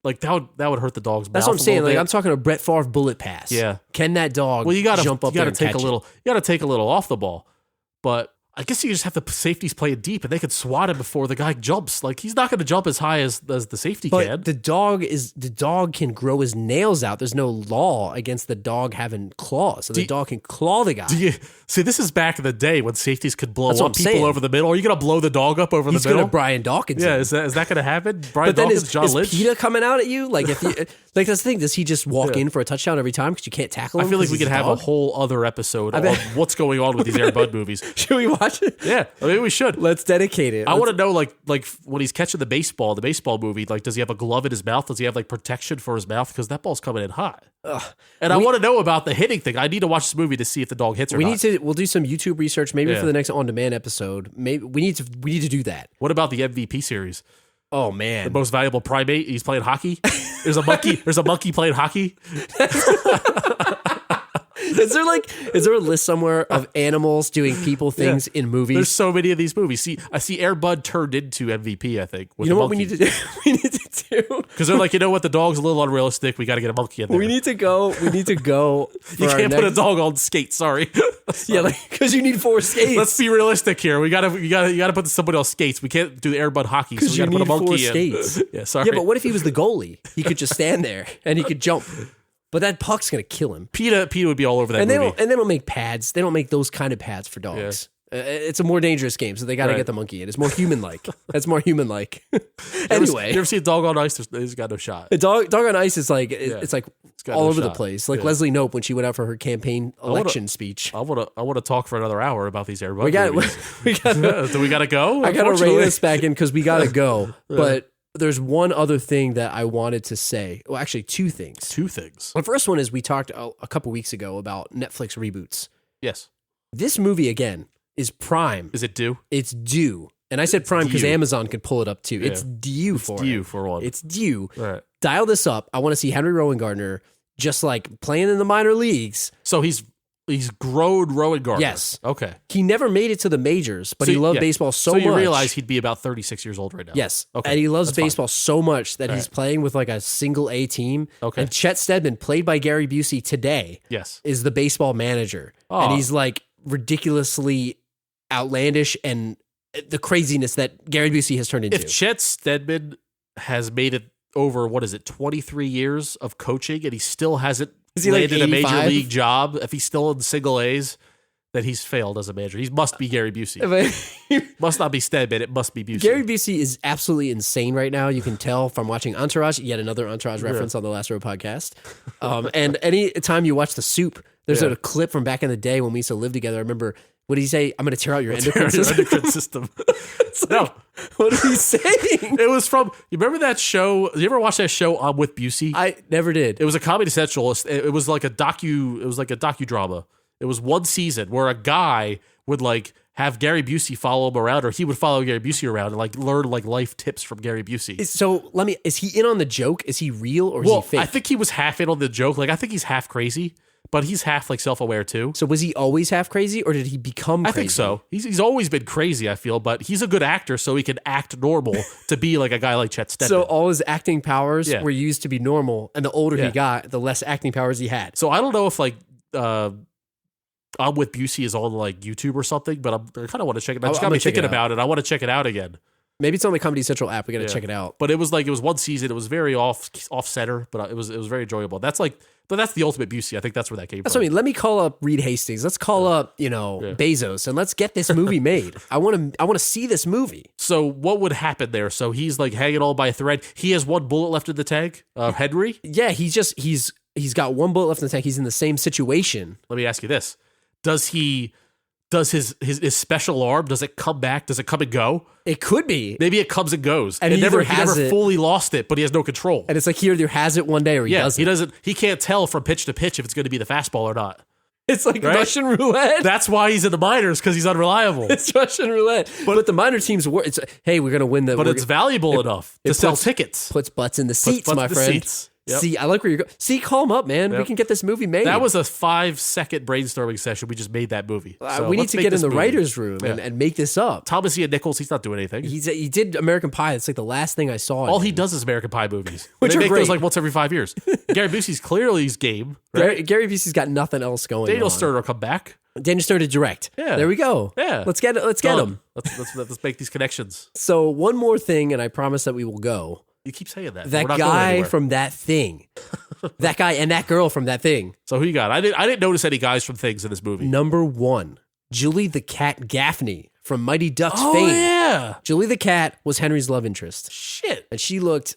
Like that would hurt the dog's mouth. That's what I'm saying. Like, I'm talking a Brett Favre bullet pass. Yeah. Can that dog? Well, you got to jump up there and take catch a little. You got to take a little off the ball. But I guess you just have the safeties playing deep, and they can swat him before the guy jumps. Like, he's not going to jump as high as the safety can. The dog can grow his nails out. There's no law against the dog having claws, so the dog can claw the guy. See, this is back in the day when safeties could blow That's what up I'm people saying. over the middle. Are you going to blow the dog up over the middle? He's going to Brian Dawkins. Yeah, is that going to happen? Brian But then Dawkins, John is Lynch? PETA coming out at you? Like, if you like, that's the thing. Does he just walk in for a touchdown every time because you can't tackle him? I feel like 'cause we he's could have a dog? whole other episode on what's going on with these Air Bud movies. Should we watch it? Yeah, I mean, we should. Let's dedicate it. I want to know, like when he's catching the baseball movie, like, does he have a glove in his mouth? Does he have like protection for his mouth? Because that ball's coming in hot. And I want to know about the hitting thing. I need to watch this movie to see if the dog hits or not. We'll do some YouTube research maybe for the next on-demand episode. Maybe we need to do that. What about the MVP series? Oh The man. most valuable primate. He's playing hockey. There's a monkey. There's a monkey playing hockey. Is there a list somewhere of animals doing people things in movies? There's so many of these movies. I see Air Bud turned into MVP, I think. With You know the what we need to do? We need to do. Because they're like, you know what, the dog's a little unrealistic. We got to get a monkey in there. We need to go. You can't put a dog on skates. Sorry. Yeah, because you need 4 skates. Let's be realistic here. You gotta put somebody on skates. We can't do the Air Bud hockey. So we you gotta put a need 4 monkey in. skates. Yeah, sorry. Yeah, but what if he was the goalie? He could just stand there and he could jump. But that puck's gonna kill him. PETA would be all over that And movie. they don't make pads. They don't make those kind of pads for dogs. It's a more dangerous game, so they got to Right. get the monkey in. It's more human-like. That's more human-like. You Anyway, ever see a dog on ice? He's got no shot. a dog on ice is like it's like got all no over the shot. place. Like Yeah. Leslie Knope when she went out for her campaign election speech. I want to talk for another hour about these Air Bud We got movies. we got. Do we gotta go? I got to rein Unfortunately. this back in because we got to go. But there's one other thing that I wanted to say. Well, actually, 2 things. 2 things. The first one is we talked a couple weeks ago about Netflix reboots. Yes. This movie again is prime. Is it due? It's due. And I said prime because due. Amazon could pull it up too. Yeah. It's due for Due it. for one. It's due. Right. Dial this up. I want to see Henry Rowan Gardner just like playing in the minor leagues. So he's grown Rowan Gardner. Yes. Okay. He never made it to the majors, but he loved baseball so much. So you realize he'd be about 36 years old right now. Yes. Okay. And he loves That's fine. baseball so much that All he's right. playing with like a single A team. Okay. And Chet Steadman, played by Gary Busey today, Yes. is the baseball manager. Oh. And he's like ridiculously outlandish and the craziness that Gary Busey has turned into. If Chet Steadman has made it over, 23 years of coaching, and he still hasn't Is he like landed a major 85? league job, if he's still in single A's, then he's failed as a manager. He must be Gary Busey. Must not be Steadman. It must be Busey. Gary Busey is absolutely insane right now. You can tell from watching Entourage, yet another Entourage reference on the Last Row podcast. And any time you watch The Soup, there's a clip from back in the day when we used to live together. I remember, what did he say? I'm going to tear out your endocrine system. Endocrine system. No. What is he saying? It was from, you remember that show? You ever watch that show, I'm with Busey? I never did. It was a Comedy Central. It was like a docudrama. It was one season where a guy would like have Gary Busey follow him around, or he would follow Gary Busey around and like learn like life tips from Gary Busey. Is he in on the joke? Is he real or is he fake? I think he was half in on the joke. Like, I think he's half crazy, but he's half like self-aware too. So was he always half crazy or did he become crazy? I think so. He's always been crazy, I feel, but he's a good actor, so he can act normal to be like a guy like Chet Steadman. So all his acting powers Yeah. were used to be normal, and the older Yeah. he got, the less acting powers he had. So I don't know if like I'm with Busey is on like YouTube or something, but I kind of want to check it. I just I'm got gonna me check thinking it out. about it. I want to check it out again. Maybe it's on the Comedy Central app. We got to Yeah. check it out. But it was one season. It was very off center, but it was very enjoyable. That's the ultimate Busey. I think that's where that came That's from. what I mean. Let me call up Reed Hastings. Let's call up, Bezos, and let's get this movie made. I want to see this movie. So what would happen there? So he's like hanging all by a thread. He has one bullet left in the tank. Henry. Yeah, he's got one bullet left in the tank. He's in the same situation. Let me ask you this: Does his special arm, does it come back? Does it come and go? It could be. Maybe it comes and goes. And he he never has it. fully lost it, but he has no control. And it's like he either has it one day or he doesn't. He doesn't. He can't tell from pitch to pitch if it's going to be the fastball or not. It's like Right? Russian roulette. That's why he's in the minors, because he's unreliable. It's Russian roulette. But the minor teams work. It's hey, we're gonna win the. But it's valuable enough to sell tickets. Puts butts in the seats, butts my in the friend. seats. Yep. See, I like where you're going. See, call him up, man. We Yep. can get this movie made. That was a 5-second brainstorming session. We just made that movie. So we need let's to make get in this the movie. writers' room Yeah. and make this up. Thomas Ian Nichols, he's not doing anything. He did American Pie. It's like the last thing I saw. All he does is American Pie movies. Which they are make great. those like once every 5 years. Gary Busey's clearly game. Right? Gary Busey's got nothing else going Daniel on. Stern will come back. Daniel Stern to direct. Yeah. There we go. Yeah. Let's get him. Let's make these connections. So one more thing, and I promise that we will go. You keep saying that. That We're not going guy anywhere. from That Thing. That guy and that girl from That Thing. So who you got? I didn't notice any guys from Things in this movie. Number 1, Julie the Cat Gaffney from Mighty Ducks Oh fame. yeah. Julie the Cat was Henry's love interest. Shit. And she looked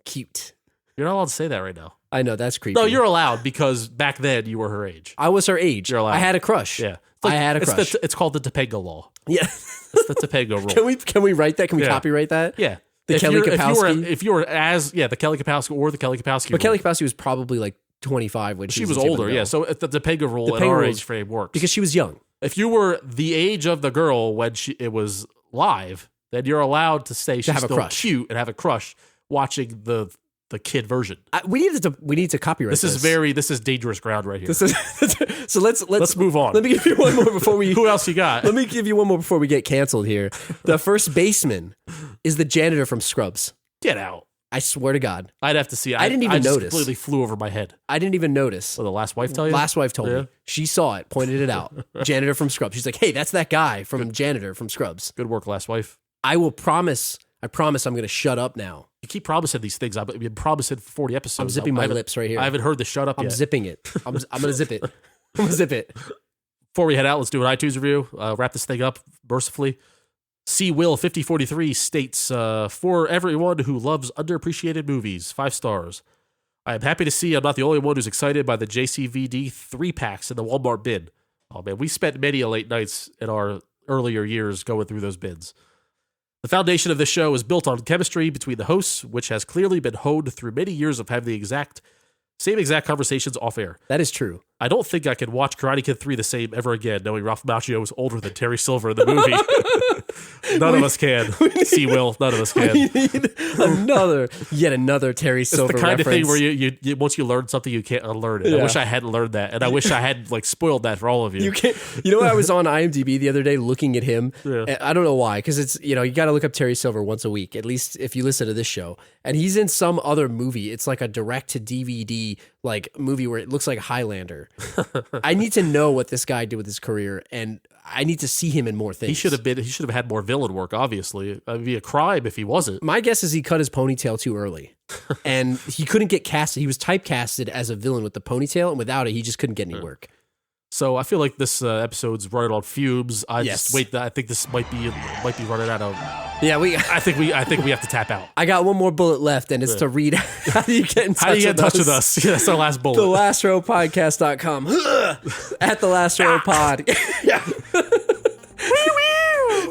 cute. You're not allowed to say that right now. I know, that's creepy. No, you're allowed because back then you were her age. I was her age. You're allowed. I had a crush. Yeah. I had a crush. It's called the Topanga law. Yeah. It's the Topanga rule. Can we write that? Can we Yeah. copyright that? Yeah. The Kelly Kapowski. If you were the Kelly Kapowski or the Kelly Kapowski. But rule. Kelly Kapowski was probably like 25 when She was the tip of older, the yeah. bill. So the Topanga rule in Topanga our rules- age frame works. Because she was young. If you were the age of the girl when it was live, then you're allowed to say she's have a still crush. cute and have a crush watching the kid version. We need to copyright this. This is dangerous ground right here. This is so let's move on. Let me give you one more before we Who else you got? Let me give you one more before we get canceled here. The first baseman is the janitor from Scrubs. Get out. I swear to God. I'd have to see. I didn't even just notice. Completely flew over my head. I didn't even notice. Oh, the last wife tell you? Last wife told Yeah. me. She saw it, pointed it out. Janitor from Scrubs. She's like, hey, that's that guy from Janitor from Scrubs. Good work, last wife. I promise I'm going to shut up now. You keep promising these things. I've been promising for 40 episodes. I'm zipping my lips right here. I haven't heard the shut up I'm yet. zipping it. I'm going to zip it. I'm going to zip it. Before we head out, let's do an iTunes review. Wrap this thing up mercifully. C. Will 5043 states, for everyone who loves underappreciated movies, 5 stars. I am happy to see I'm not the only one who's excited by the JCVD 3-packs in the Walmart bin. Oh man, we spent many late nights in our earlier years going through those bins. The foundation of this show is built on chemistry between the hosts, which has clearly been honed through many years of having the same exact conversations off air. That is true. I don't think I can watch Karate Kid 3 the same ever again, knowing Ralph Macchio is older than Terry Silver in the movie. None of us can. See, Will, none of us can. We need yet another Terry Silver It's the kind reference. of thing where you once you learn something, you can't unlearn it. Yeah. I wish I hadn't learned that, and I wish I had spoiled that for all of you. You can't. You know what? I was on IMDb the other day looking at him. Yeah. And I don't know why, because it's you got to look up Terry Silver once a week, at least if you listen to this show. And he's in some other movie. It's like a direct to DVD movie where it looks like Highlander. I need to know what this guy did with his career, and I need to see him in more things. He should have had more villain work. Obviously, it would be a crime if he wasn't. My guess is he cut his ponytail too early, and he couldn't get casted. He was typecasted as a villain with the ponytail, and without it, he just couldn't get any work. So I feel like this episode's running on fumes. Yes. I think this might be running out of. Yeah, I think we have to tap out. I got one more bullet left, and it's to read how do you get in touch How do you get in touch with us? Yeah, that's our last bullet. TheLastRowPodcast.com at the Last Row Pod. Yeah.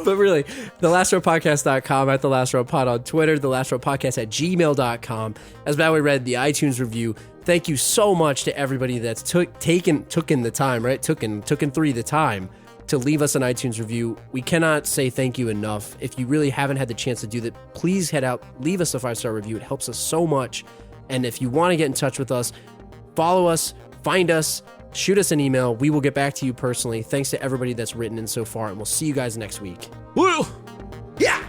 But really, TheLastRowPodcast.com at the Last Row Pod on Twitter, TheLastRowPodcast at gmail.com. As Badway read the iTunes review, thank you so much to everybody that's taken the time, right? Taken the time to leave us an iTunes review. We cannot say thank you enough. If you really haven't had the chance to do that, please head out, leave us a 5-star review. It helps us so much. And if you want to get in touch with us, follow us, find us, shoot us an email. We will get back to you personally. Thanks to everybody that's written in so far, and we'll see you guys next week. Woo! Yeah!